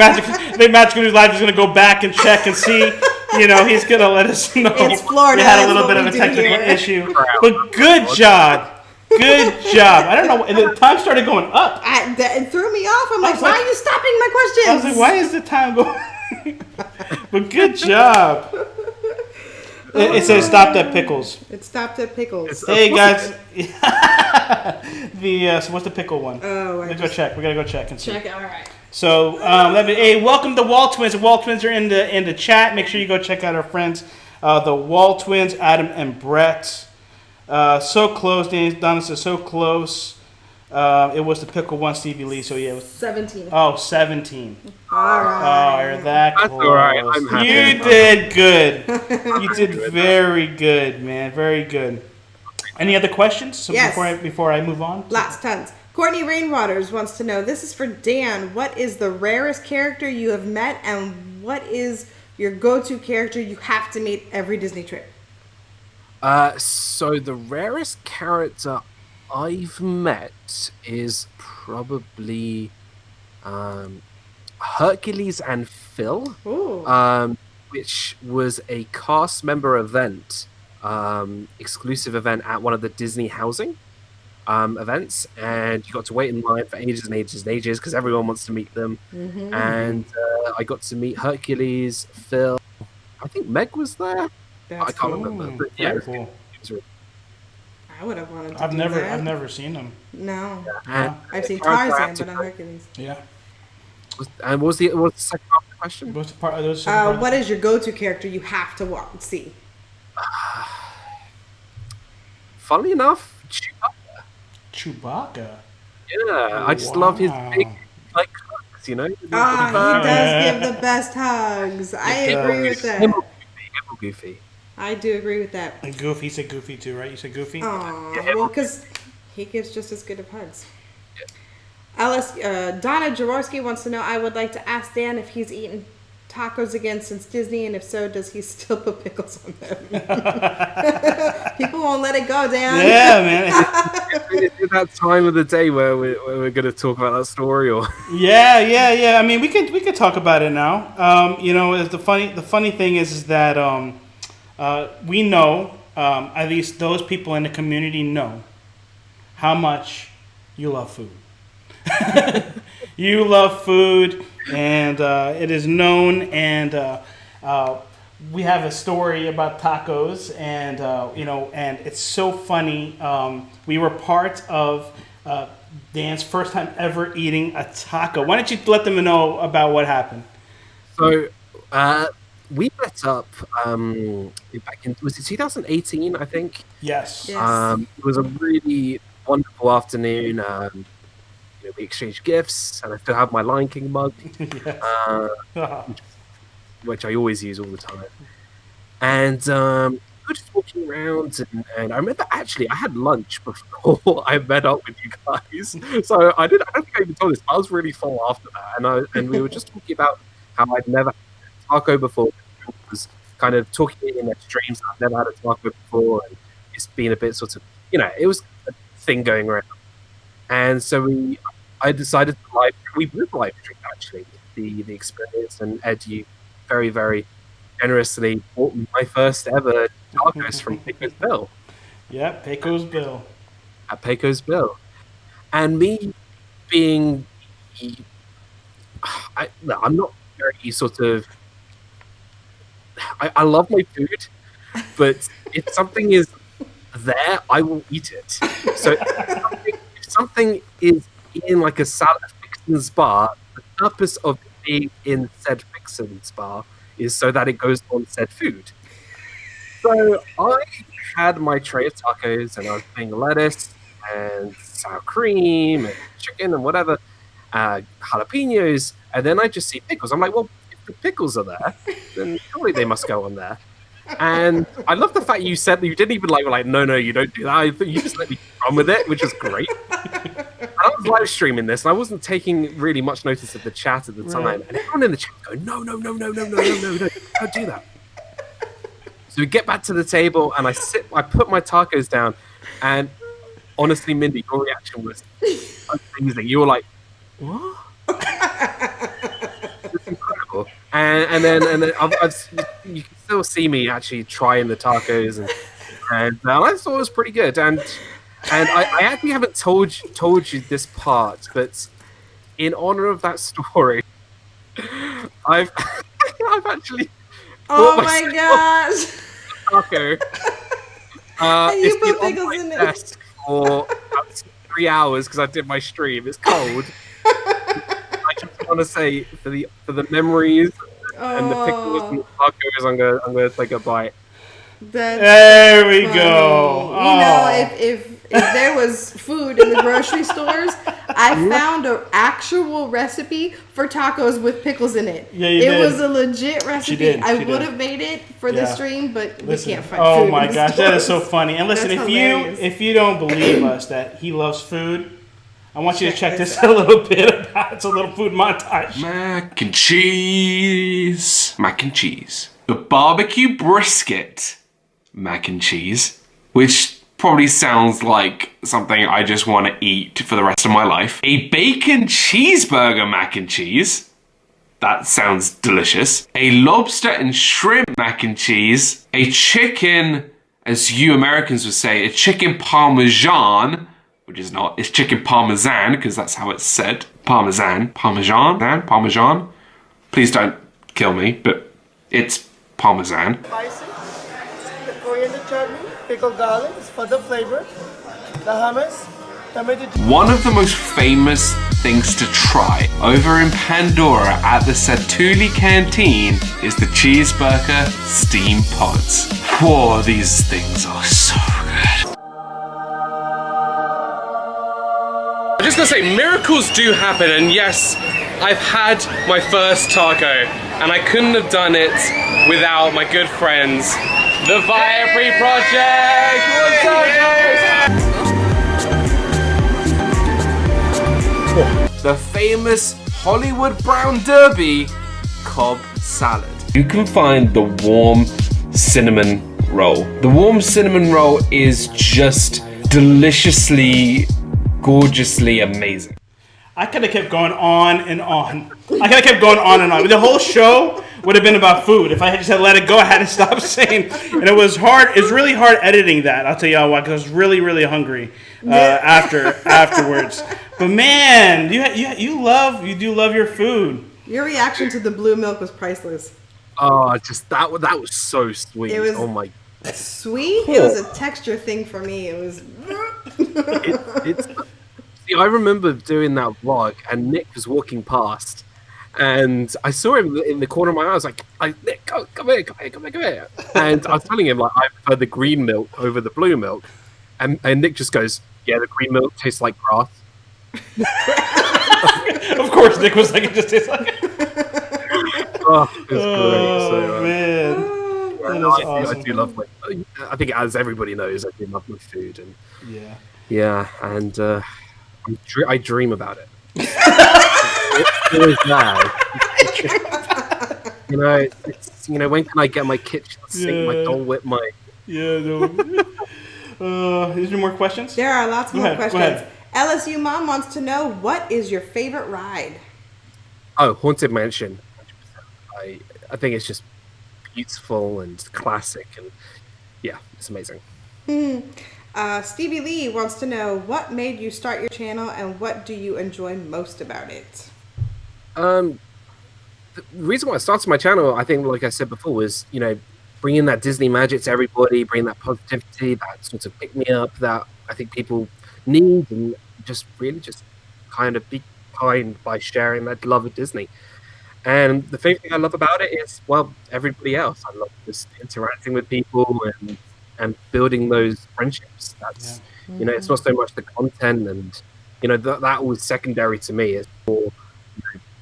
Magical News Live is going to go back and check and see. You know, he's going to let us know.
It's Florida,
We had a
that's
little
what
bit of
we
a
do
technical
here.
issue, but good job. Good job. I don't know. The time started going up.
It threw me off. I'm like,
was
why
like-
are you stopping my questions?
I was like, why is the time going? But good job. It says stopped at Pickles.
It stopped at pickles.
Hey guys. So what's the pickle one?
Oh,
Let's go check. We gotta go check and see.
Check it. All right.
So hey, welcome to Wall Twins. The Wall Twins are in the chat. Make sure you go check out our friends, the Wall Twins, Adam and Brett. So close, Donna says so close. It was the pickle one, Stevie Lee. So yeah, it was
17.
Oh, 17.
All right.
Oh, you're that
That's
close.
all right. I'm happy.
You did good. You did very good, man. Very good. Any other questions? So
Yes.
Before I move on.
Tons. Courtney Rainwaters wants to know, this is for Dan, what is the rarest character you have met and what is your go-to character you have to meet every Disney trip?
So the rarest character I've met is probably Hercules and Phil,
Ooh.
which was a cast member event, exclusive event at one of the Disney housing events, and you got to wait in line for ages and ages and ages because everyone wants to meet them.
Mm-hmm.
And I got to meet Hercules, Phil. I think Meg was there.
That's
I can't
cool.
remember. But
Very
yeah,
cool.
it was really
I would have wanted to
I've
do
never
that.
seen them.
No.
Yeah.
I've seen
Part of
Tarzan,
that-
but not Hercules.
Yeah.
And what was the second part of the question?
What's the part of those?
What is your go-to character you have to see?
Funnily enough,
Chewbacca.
yeah, I just love his
Wow.
big like hugs, you know.
He does give the best hugs. I agree with that.
Him or Goofy.
I do agree with that.
And Goofy. You said Goofy too, right? You said Goofy.
Aw, well, because he gives just as good of hugs. Donna Jaworski wants to know, I would like to ask Dan if he's eaten tacos again since Disney, and if so, does he still put pickles on them? People won't let it go, Dan.
Yeah, man.
Is it that time of the day where we're going to talk about that story, or?
Yeah. I mean, we could talk about it now. You know, the funny thing is that we know, at least those people in the community know how much you love food. You love food, and it is known. And we have a story about tacos, and and it's so funny. We were part of Dan's first time ever eating a taco. Why don't you let them know about what happened?
So, we met up back in, was it 2018, I think?
Yes.
It was a really wonderful afternoon. We exchanged gifts, and I still have my Lion King mug, which I always use all the time. And we were just walking around, and I remember actually I had lunch before I met up with you guys. So I don't think I even told this. I was really full after that, and we were just talking about how I'd never had a taco before. I was kind of talking in extremes. I've never had a taco before, and it's been a bit sort of, it was a thing going around. And so I decided to we both live streamed actually the experience, and Ed, you very, very generously bought me my first ever tacos from Pecos Bill.
Yeah, Pecos Bill.
At Pecos Bill. And me being, I'm not very sort of, I love my food, but if something is there, I will eat it. So if something is in like a salad fixins bar, the purpose of being in said fixins bar is so that it goes on said food. So I had my tray of tacos, and I was putting lettuce and sour cream and chicken and whatever, jalapenos, and then I just see pickles. I'm like, well, if the pickles are there, then surely they must go on there. And I love the fact you said that you didn't even like, no, you don't do that. You just let me run with it, which is great. And I was live streaming this, and I wasn't taking really much notice of the chat at the time. And everyone in the chat was going, no, don't do that. So we get back to the table, and I put my tacos down, and honestly, Mindy, your reaction was amazing. You were like, what? It's incredible. And then you can still see me actually trying the tacos, and I thought it was pretty good. And I actually haven't told you this part, but in honor of that story, I've actually.
Oh my gosh!
Taco.
You put
been
pickles
on my
in it
desk for about 3 hours because I did my stream. It's cold. I just want to say for the memories and the pickles and the tacos, I'm gonna take a bite.
There we go.
You know, if there was food in the grocery stores, I found an actual recipe for tacos with pickles in it.
Yeah, you did.
It was a legit recipe.
She
I would
did.
have made it for the stream, but we can't find
Oh
food
my
in the
gosh,
stores.
that is so funny. And listen,
That's hilarious.
if you don't believe us that he loves food, I want you to check this out a little bit about it's a little food montage.
Mac and cheese. Mac and cheese. The barbecue brisket mac and cheese, which probably sounds like something I just want to eat for the rest of my life. A bacon cheeseburger mac and cheese. That sounds delicious. A lobster and shrimp mac and cheese. A chicken, as you Americans would say, a chicken parmesan, which is not, it's chicken parmesan, because that's how it's said. Parmesan. Please don't kill me, but it's parmesan.
Spicy, the coriander chutney, pickled garlic for the flavor, the hummus, tomato.
One of the most famous things to try over in Pandora at the Satuli Canteen is the cheeseburger steam pods. Whoa, these things are so good. I'm just gonna say, miracles do happen, and yes, I've had my first taco, and I couldn't have done it without my good friends, the Viapree Project! What's up, guys? The famous Hollywood Brown Derby Cobb salad. You can find the warm cinnamon roll. The warm cinnamon roll is just deliciously, gorgeously amazing.
I could have kept going on and on. The whole show would have been about food. If I had just had let it go, I had to stop saying. And it was hard. It was really hard editing that. I'll tell y'all why, because I was really, really hungry afterwards. But man, you do love your food.
Your reaction to the blue milk was priceless.
Oh, just that was so sweet.
It was
oh my.
Sweet? It was a texture thing for me. It was.
See, I remember doing that vlog, and Nick was walking past, And I saw him in the corner of my eye. I was like, Nick, come here. And I was telling him, like, I prefer the green milk over the blue milk. And Nick just goes, yeah, the green milk tastes like grass.
Of course, Nick was like, it just tastes like.
Oh, it's great. So,
man.
I do love my. I think, as everybody knows, I do love my food, and
yeah,
and I dream about it. It is bad. It's when can I get my kitchen sink, my Dole Whip, my.
Yeah, no. Is there more questions?
There are lots more questions. LSU Mom wants to know, what is your favorite ride?
Oh, Haunted Mansion. I think it's just beautiful and classic, and yeah, it's amazing.
Stevie Lee wants to know, what made you start your channel and what do you enjoy most about it?
The reason why I started my channel, I think, like I said before, was bringing that Disney magic to everybody, bringing that positivity, that sort of pick me up that I think people need, and just really just kind of be kind by sharing that love of Disney. And the favorite thing I love about it is, well, everybody else. I love just interacting with people and building those friendships. That's it's not so much the content, and that was secondary to me. It's more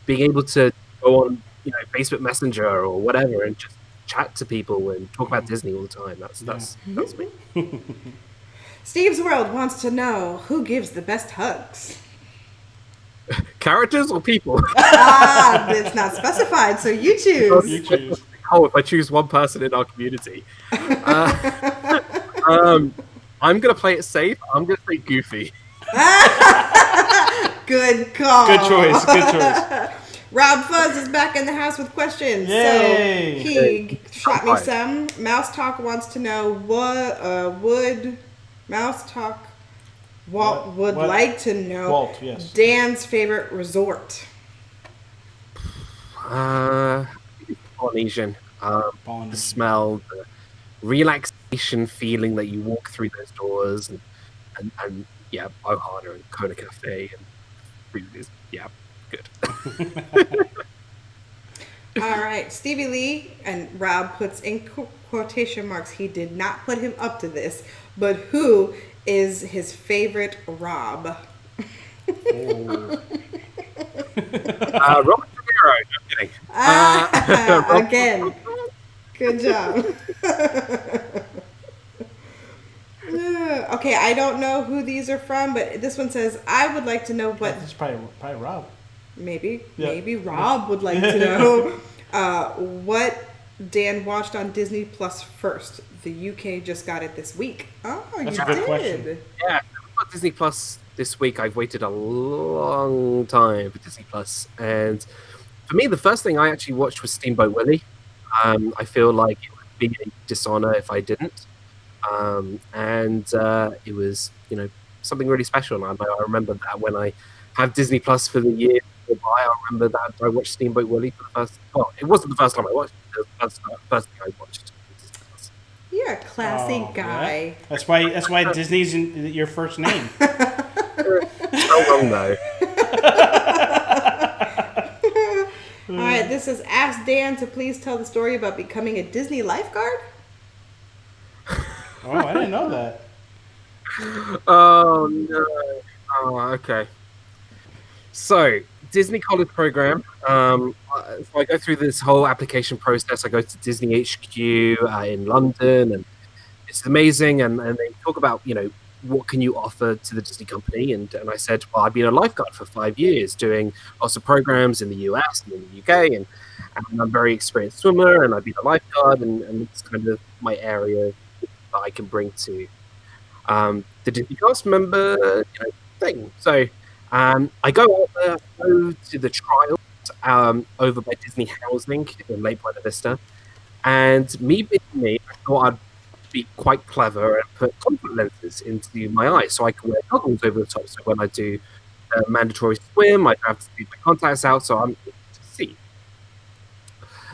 being able to go on Facebook Messenger or whatever and just chat to people and talk about Disney all the time. That's me.
Steve's World wants to know, who gives the best hugs?
Characters or people?
It's not specified, so you choose.
You choose.
Oh, if I choose one person in our community. I'm going to play it safe. I'm going to say Goofy.
Good call.
Good choice.
Rob Fuzz is back in the house with questions.
Yay.
So he shot me some. Mouse Talk wants to know, would Mouse Talk would like to know
Walt, yes.
Dan's favorite resort.
Polynesian. The smell, the relaxation feeling that you walk through those doors, and yeah, Ohana and Kona Cafe, and food is good.
All right, Stevie Lee, and Rob puts in quotation marks, he did not put him up to this, but who is his favorite Rob?
Robert De Niro. I'm kidding.
Again, good job. Okay, I don't know who these are from, but this one says, I would like to know what...
It's probably Rob.
Maybe Rob would like to know what Dan watched on Disney Plus first. The UK just got it this week. Oh,
That's
you
a good
did.
question.
Yeah, I've got Disney Plus this week. I've waited a long time for Disney Plus, and for me, the first thing I actually watched was Steamboat Willie. I feel like it would be a dishonor if I didn't, and it was something really special. And I remember that when I have Disney Plus for the year go by, I remember that I watched Steamboat Willie for the first. Well, it wasn't the first time I watched it. It was the first thing I watched.
You're a classy guy.
Yeah. That's why Disney's your first name.
So wrong though.
All right, this is Ask Dan to please tell the story about becoming a Disney lifeguard.
Oh, I didn't know that.
Oh no. Oh, okay. So, Disney College Program. So I go through this whole application process. I go to Disney HQ in London, and it's amazing. And they talk about, what can you offer to the Disney company? And I said, well, I've been a lifeguard for 5 years, doing lots of programs in the US and in the UK, and I'm a very experienced swimmer, and I've been a lifeguard, and it's kind of my area that I can bring to the Disney cast member thing. So I go out there, go to the trial over by Disney Housing in Lake Buena Vista, and me being me, I thought I'd be quite clever and put contact lenses into my eyes so I can wear goggles over the top. So when I do a mandatory swim, I don't have to leave my contacts out, so I'm able to see.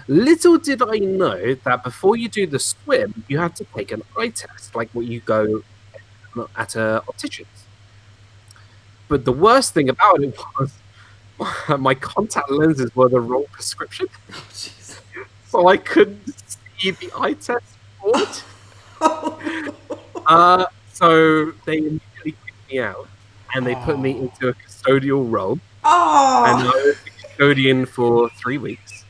Little did I know that before you do the swim, you have to take an eye test, like what you go at a optician's. But the worst thing about it was my contact lenses were the wrong prescription, so I couldn't see the eye test board. So they immediately kicked me out, and they put me into a custodial role. And I was a custodian for 3 weeks.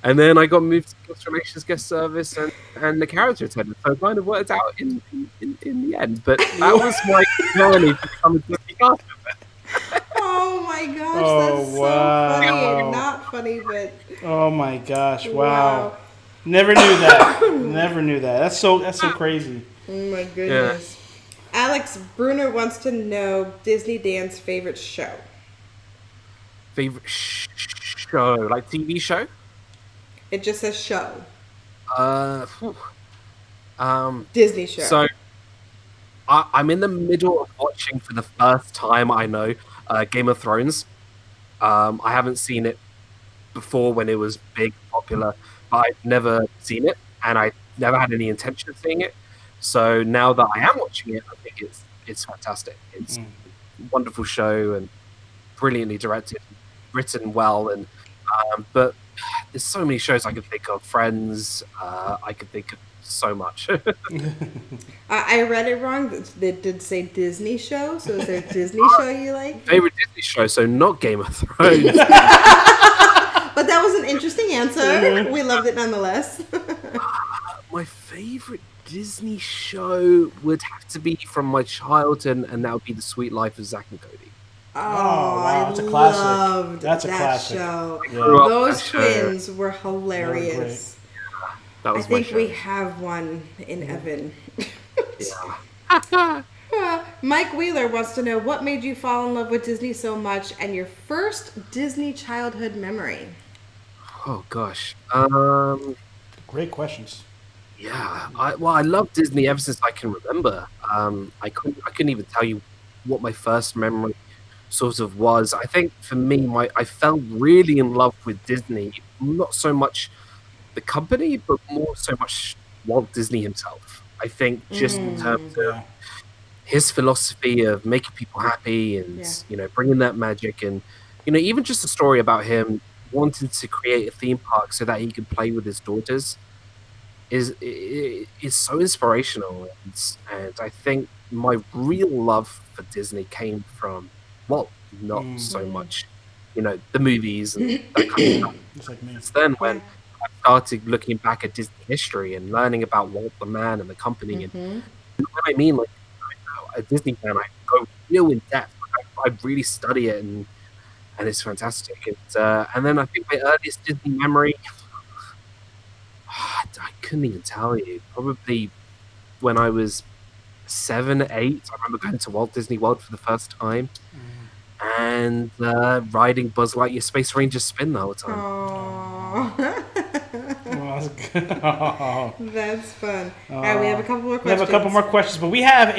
And then I got moved to guest relations, guest service, and the character attendant. So it kind of worked out in the end. But that was my journey to become a Disney cast member.
Oh my gosh, that's so funny. Not funny, but
Oh my gosh! Wow. Never knew that. Never knew that. That's so crazy.
Oh my goodness. Alex Bruner wants to know Dizney Dan's favorite show.
Favorite show, like TV show?
It just says show.
Disney
show.
So I'm in the middle of watching for the first time. I know Game of Thrones. I haven't seen it before when it was big, popular, but I've never seen it, and I never had any intention of seeing it. So now that I am watching it, I think it's fantastic. It's a wonderful show and brilliantly directed, written well, and but there's so many shows I could think of. Friends, I could think of so much.
I read it wrong. They did say Disney show. So is there a Disney show you like?
Favorite Disney show, so not Game of Thrones.
But that was an interesting answer. We loved it nonetheless.
My favorite Disney show would have to be from my childhood, and that would be The Sweet Life of Zack and Cody.
Oh, wow,
that's a classic.
Loved
That's a
that
classic.
show.
Yeah.
Those twins were hilarious.
That was
I think
my show.
we have one in Evan.
Yeah.
Mike Wheeler wants to know what made you fall in love with Disney so much and your first Disney childhood memory.
Oh gosh.
Great questions.
Yeah. I love Disney ever since I can remember. I couldn't even tell you what my first memory sort of was. I think for me, I fell really in love with Disney. Not so much the company, but more so much Walt Disney himself. I think just in terms of his philosophy of making people happy and bringing that magic, and even just a story about him wanting to create a theme park so that he could play with his daughters is so inspirational. And I think my real love for Disney came from Walt, not so much the movies and that kind of stuff.
Just like me.
It's then when I started looking back at Disney history and learning about Walt the man and the company, and what I mean, like a Disney fan, I go real in depth. I really study it, and it's fantastic. And then I think my earliest Disney memory, I couldn't even tell you. Probably when I was 7, 8. I remember going to Walt Disney World for the first time. And riding Buzz Lightyear Space Ranger spin the whole time.
That's fun. All right, we have a couple more questions.
We have a couple more questions, but we have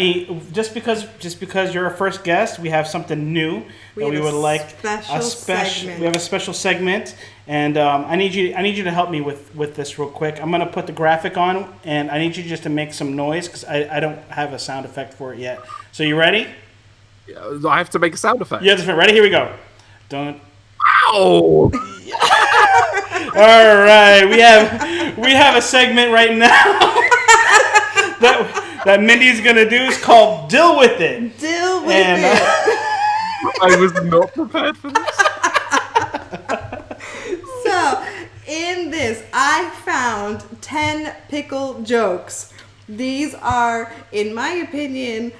just because you're our first guest, we have something new that we would like.
Segment.
We have a special segment, and I need you to help me with this real quick. I'm gonna put the graphic on, and I need you just to make some noise because I don't have a sound effect for it yet. So you ready?
I have to make a sound effect.
Yeah, ready? Here we go. Don't.
Ow!
All right, we have a segment right now that Mindy's gonna do. Is called "Deal with It."
Deal with it.
I was not prepared for this.
So, in this, I found 10 pickle jokes. These are, in my opinion,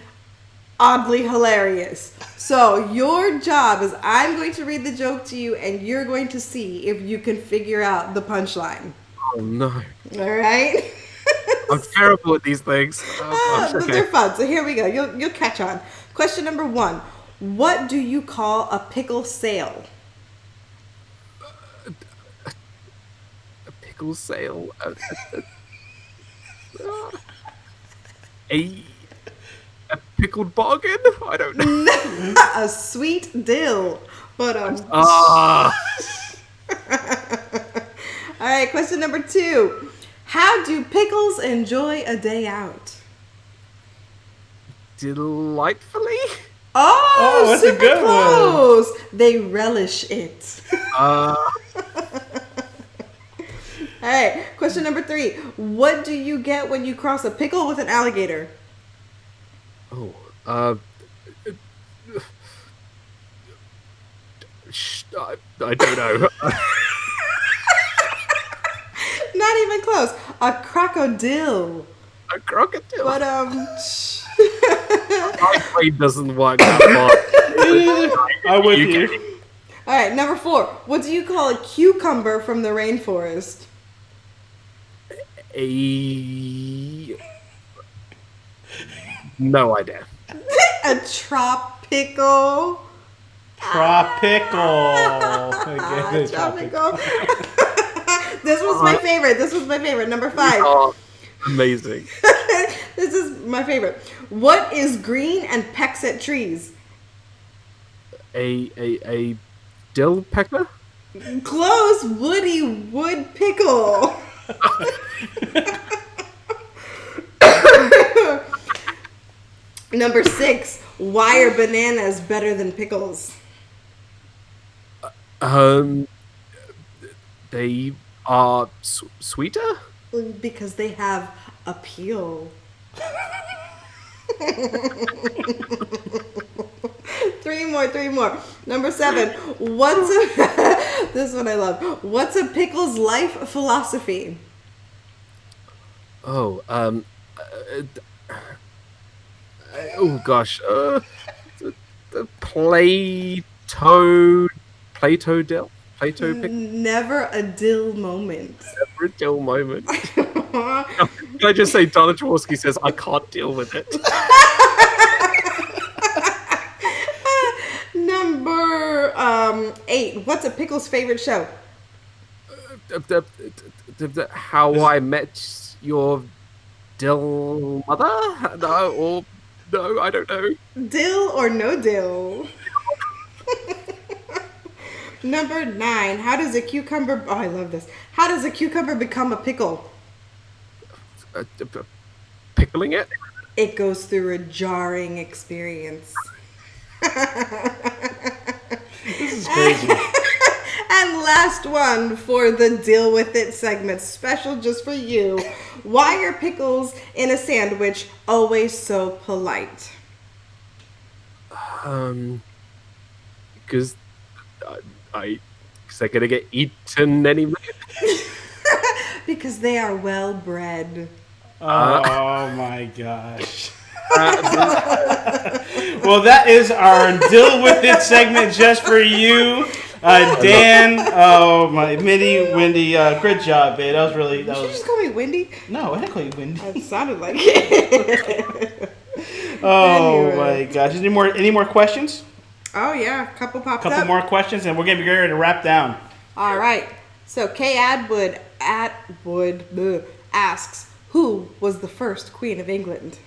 oddly hilarious. So your job is I'm going to read the joke to you and you're going to see if you can figure out the punchline.
Oh no.
All right?
I'm terrible at these things.
But they're fun. So here we go. You'll catch on. Question number 1. What do you call a pickle sale?
A pickle sale. A pickled bargain? I don't know.
A sweet dill. But
Ah.
All right, question number 2. How do pickles enjoy a day out?
Delightfully?
Oh,
that's a
super
good one.
close. They relish it.
Uh,
All right, question number 3. What do you get when you cross a pickle with an alligator?
oh, I don't know.
Not even close. A crocodile.
A crocodile.
But
My brain doesn't work that far.
I'm with you.
all right, number 4. What do you call a cucumber from the rainforest?
No idea.
A tropical.
Tropical. Okay,
Tropical. This was my favorite. Number 5.
Oh, amazing.
This is my favorite. What is green and pecks at trees?
A dill pecker?
Close. Woody wood pickle. Number 6. Why are bananas better than pickles?
They are sweeter?
Because they have appeal. 3 more. Number 7. This one I love. What's a pickle's life philosophy?
Oh, oh gosh, the Plato dill? Plato pickle?
Never a dill moment.
Never a dill moment. Can I just say, Donna Jaworski says, I can't deal with it.
Number 8. What's a pickle's favorite show?
How I Met Your Dill Mother? No, I don't know.
Dill or no dill? Number 9. How does a cucumber... Oh, I love this. How does a cucumber become a pickle?
Pickling it?
It goes through a jarring experience.
This is crazy.
And last one for the Deal With It segment, special just for you. Why are pickles in a sandwich always so polite?
Because they're gonna get eaten anyway.
Because they are well bred.
Oh my gosh. Well, that is our Deal With It segment just for you. Dan, oh my, Mindy, Wendy, great job, babe. That was really.
Did you just call me Wendy?
No, I didn't call you Wendy.
It sounded like it.
Oh my gosh! Any more questions?
Oh yeah, a couple popped
Couple
up.
more questions, and we're gonna be ready to wrap down.
All right. So Kay Atwood asks, who was the first Queen of England?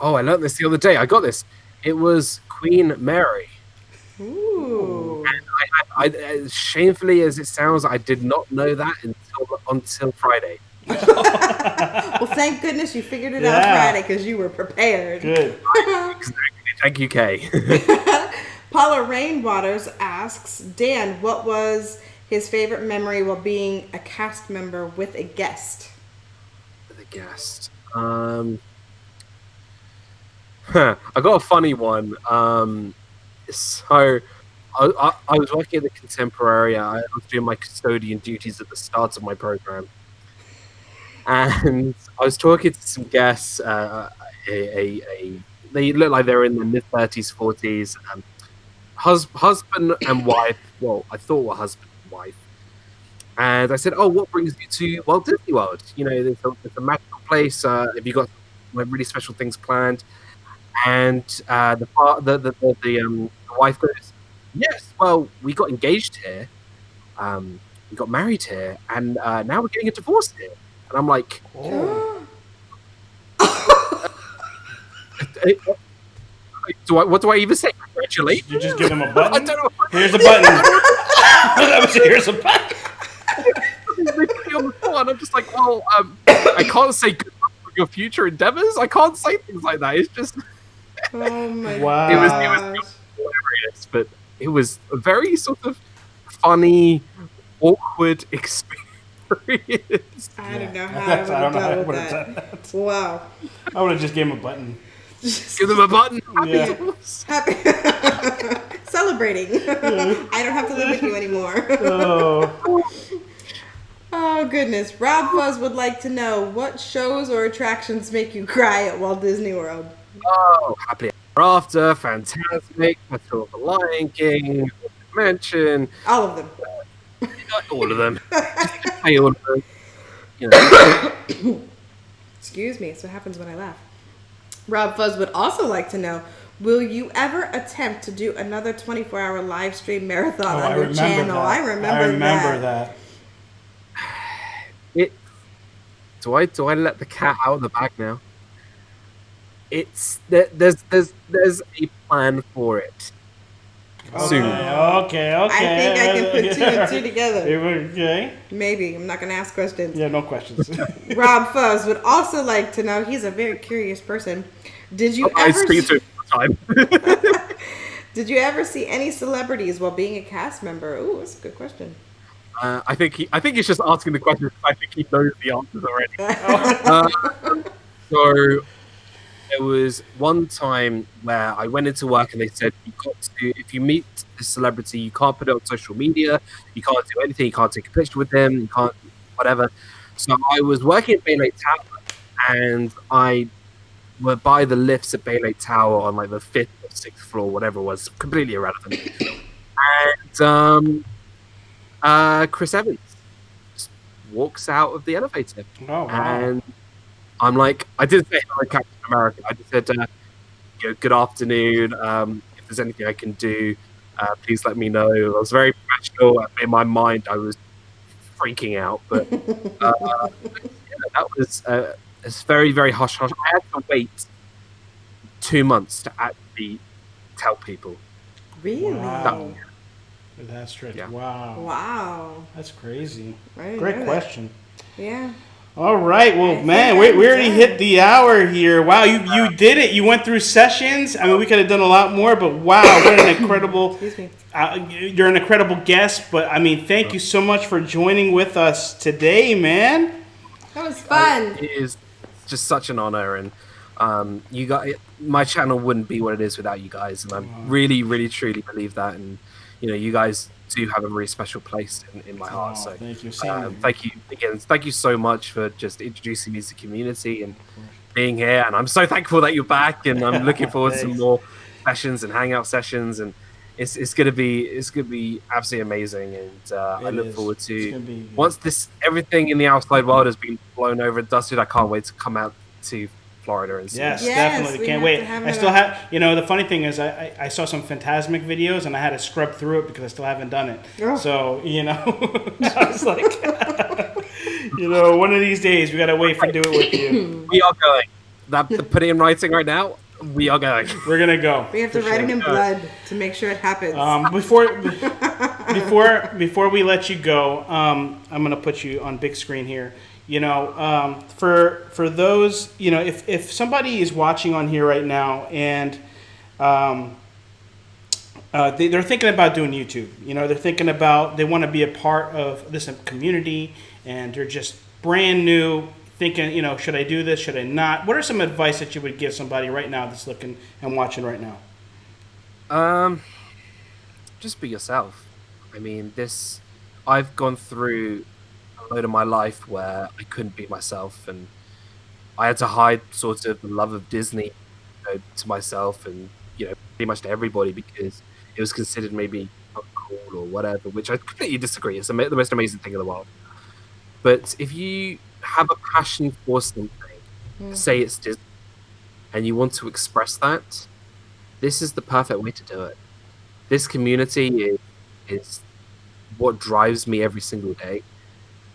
Oh, I learned this the other day. I got this. It was Queen Mary.
Ooh.
And I as shamefully as it sounds, I did not know that until Friday.
Well, thank goodness you figured it out Friday because you were prepared.
Good.
Exactly. Thank you, Kay.
Paula Rainwaters asks, Dan, what was his favorite memory while being a cast member with a guest?
With a guest. I got a funny one. So I was working at the Contemporary. I was doing my custodian duties at the start of my program, and I was talking to some guests. They look like they're in their mid-30s, 40s. Husband and wife. Well, I thought were husband and wife. And I said, "Oh, what brings you to Walt Disney World? You know, there's a magical place. Have you got really special things planned?" And the wife goes, "Yes. Well, we got engaged here, we got married here, and now we're getting a divorce here." And I'm like, "Oh." What do I even say? Congratulations.
You just give them a button.
I don't know.
Here's a button. Here's a button.
On the floor, and I'm just like, "Oh, I can't say good luck with your future endeavors. I can't say things like that. It's just."
Oh my
Wow.
It was hilarious, but it was a very sort of funny, awkward experience.
I don't know
I
how I would
don't
have
know how I
dealt with
would've done
that. Wow.
I would have just gave him a button.
Give them a button.
Yeah.
Happy celebrating. I don't have to live with you anymore.
Oh.
Oh goodness. Rob Fuzz would like to know what shows or attractions make you cry at Walt Disney World.
Oh, Happily Ever After, Fantastic, Battle of the Lion King, Mansion.
All of them.
All of them. Say all of them. You know.
Excuse me. It's what happens when I laugh. Rob Fuzz would also like to know, will you ever attempt to do another 24-hour live stream marathon on your channel?
That.
I remember that.
Do I let the cat out of the bag now? There's a plan for it. Soon.
Okay.
I think I can put 2 and 2 together.
Okay.
Maybe. I'm not going to ask questions.
Yeah, no questions.
Rob Fuzz would also like to know, he's a very curious person. Did you
I
ever
speak to him all the time.
Did you ever see any celebrities while being a cast member? Ooh, that's a good question.
I think he's just asking the question because I think he knows the answers already. So there was one time where I went into work and they said, if you meet a celebrity, you can't put it on social media, you can't do anything, you can't take a picture with them, you can't whatever. So I was working at Bay Lake Tower and I were by the lifts at Bay Lake Tower on like the 5th or 6th floor, whatever it was, completely irrelevant. And Chris Evans just walks out of the elevator.
Oh, wow.
And I'm like, I didn't say hello, Captain America. I just said, good afternoon. If there's anything I can do, please let me know. I was very professional. In my mind, I was freaking out. But that was it's very, very hush hush. I had to wait 2 months to actually tell people.
Really?
Wow. That's tricky.
Yeah.
Wow.
That's crazy.
Great
question.
Yeah.
All right. Well, man, we already hit the hour here. Wow, you did it. You went through sessions. I mean, we could have done a lot more, but wow, what an incredible.
Excuse me.
You're an incredible guest, but I mean, thank you so much for joining with us today, man.
That was fun.
It is just such an honor, and you guys, my channel wouldn't be what it is without you guys, and I really, really, truly believe that. And you guys do have a really special place in my heart. So
thank you.
Thank you again. Thank you so much for just introducing me to the community and being here. And I'm so thankful that you're back. And I'm looking forward to some more sessions and hangout sessions. And it's gonna be absolutely amazing. And I look forward to once everything in the outside world has been blown over and dusted. I can't wait to come out to Florida and see.
Yes, definitely. Can't wait. I still have, the funny thing is I saw some Fantasmic videos and I had to scrub through it because I still haven't done it.
Oh.
So, I was like, one of these days we got to wait for do it with you.
We are going. Put it in writing right now. We are going.
We're going to go.
We have to write it in blood to make sure it happens.
Before we let you go, I'm going to put you on big screen here. For those, if somebody is watching on here right now and they're thinking about doing YouTube, they're thinking about, they want to be a part of this community and they're just brand new, thinking, should I do this? Should I not? What are some advice that you would give somebody right now that's looking and watching right now?
Just be yourself. I mean, I've gone through a load of my life where I couldn't be myself, and I had to hide sort of the love of Disney to myself and pretty much to everybody because it was considered maybe uncool or whatever, which I completely disagree. It's the most amazing thing in the world. But if you have a passion for something, say it's Disney, and you want to express that, this is the perfect way to do it. This community is what drives me every single day.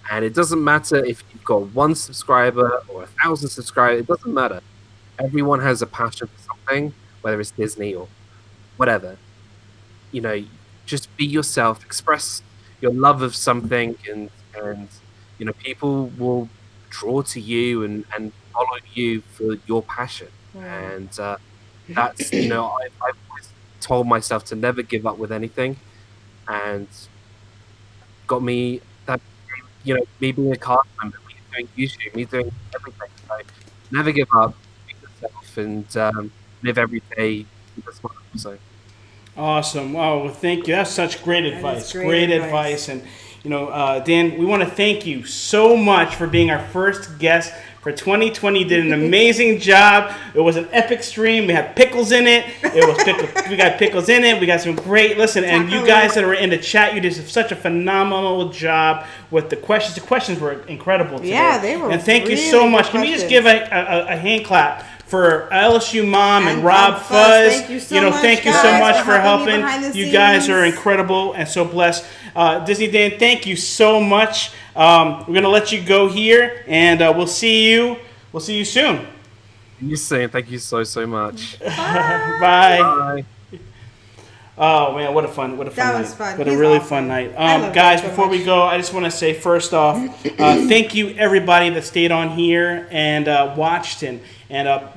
And it doesn't matter if you've got 1 subscriber or 1,000 subscribers, it doesn't matter. Everyone has a passion for something, whether it's Disney or whatever. Just be yourself, express your love of something, and people will draw to you and follow you for your passion. And that's I've always told myself to never give up with anything, and got me that me being a cast member, me doing YouTube, me doing everything. So never give up, be yourself, and live every day with a smile. So.
Awesome. Oh, well, thank you. That's such great advice. Great advice. And, Dan, we want to thank you so much for being our first guest for 2020. You did an amazing job. It was an epic stream. We had pickles in it. We got pickles in it. We got some great, and you guys that were in the chat, you did such a phenomenal job with the questions. The questions were incredible today.
Yeah, they were.
And thank you so much. Can we just give a hand clap for LSU Mom and Rob Fuzz?
Thank you so much,
thank you so much for helping. You guys
scenes.
are incredible and so blessed. Dizney Dan, thank you so much. We're gonna let you go here, and we'll see you. We'll see you soon.
You soon. Thank you so much.
Bye. Oh man, what a fun night.
That was fun.
What a really fun night. Guys, before we go, I just want to say first off, thank you everybody that stayed on here and watched and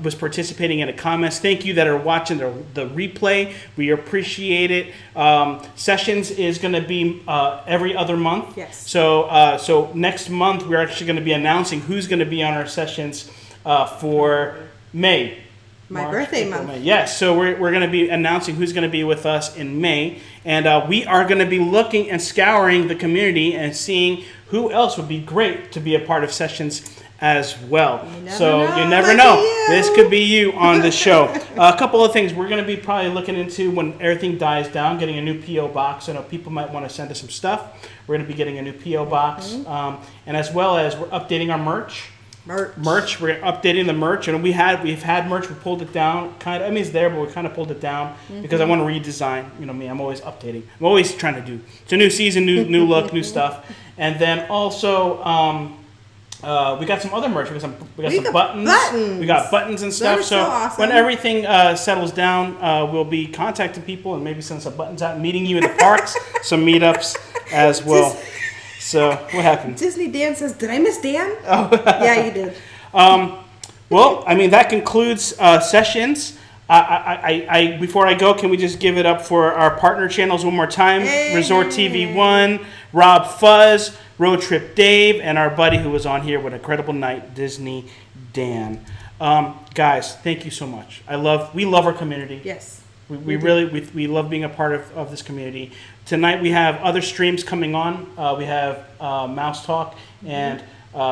was participating in the comments. Thank you that are watching the replay. We appreciate it. Sessions is going to be every other month.
Yes.
So next month we're actually going to be announcing who's going to be on our sessions for May.
March, birthday month.
May. Yes, so we're going to be announcing who's going to be with us in May, and we are going to be looking and scouring the community and seeing who else would be great to be a part of sessions as well. You never know. This could be you on the show. A couple of things we're going to be probably looking into when everything dies down, getting a new P.O. box. I know people might want to send us some stuff. We're going to be getting a new P.O. box, and as well as we're updating our merch. We're updating the merch, and we've had merch. We pulled it down, kind of. I mean, it's there, but we kind of pulled it down because I want to redesign. You know me, I'm always updating. I'm always trying to do. It's a new season, new look, new stuff, and then also we got some other merch. We got some buttons. We got buttons and stuff.
So awesome.
When everything settles down, we'll be contacting people and maybe send some buttons out, meeting you in the parks, some meetups as well. So, what happened?
Dizney Dan says, did I miss Dan? Oh. Yeah, you did.
Well, I mean, that concludes sessions. Before I go, can we just give it up for our partner channels one more time? Hey. Resort TV 1, Rob Fuzz, Road Trip Dave, and our buddy who was on here with Incredible Night, Dizney Dan. Guys, thank you so much. We love our community.
Yes.
We really love being a part of this community. Tonight we have other streams coming on. We have Mouse Talk and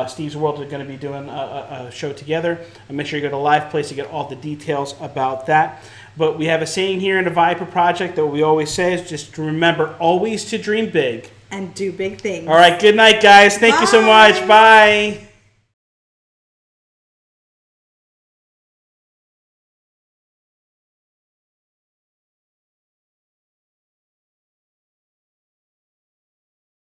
Steve's World are going to be doing a show together. And make sure you go to Live Place to get all the details about that. But we have a saying here in the Viapree Project that we always say is just to remember always to dream big.
And do big things.
All right, good night, guys. Thank you so much. Bye.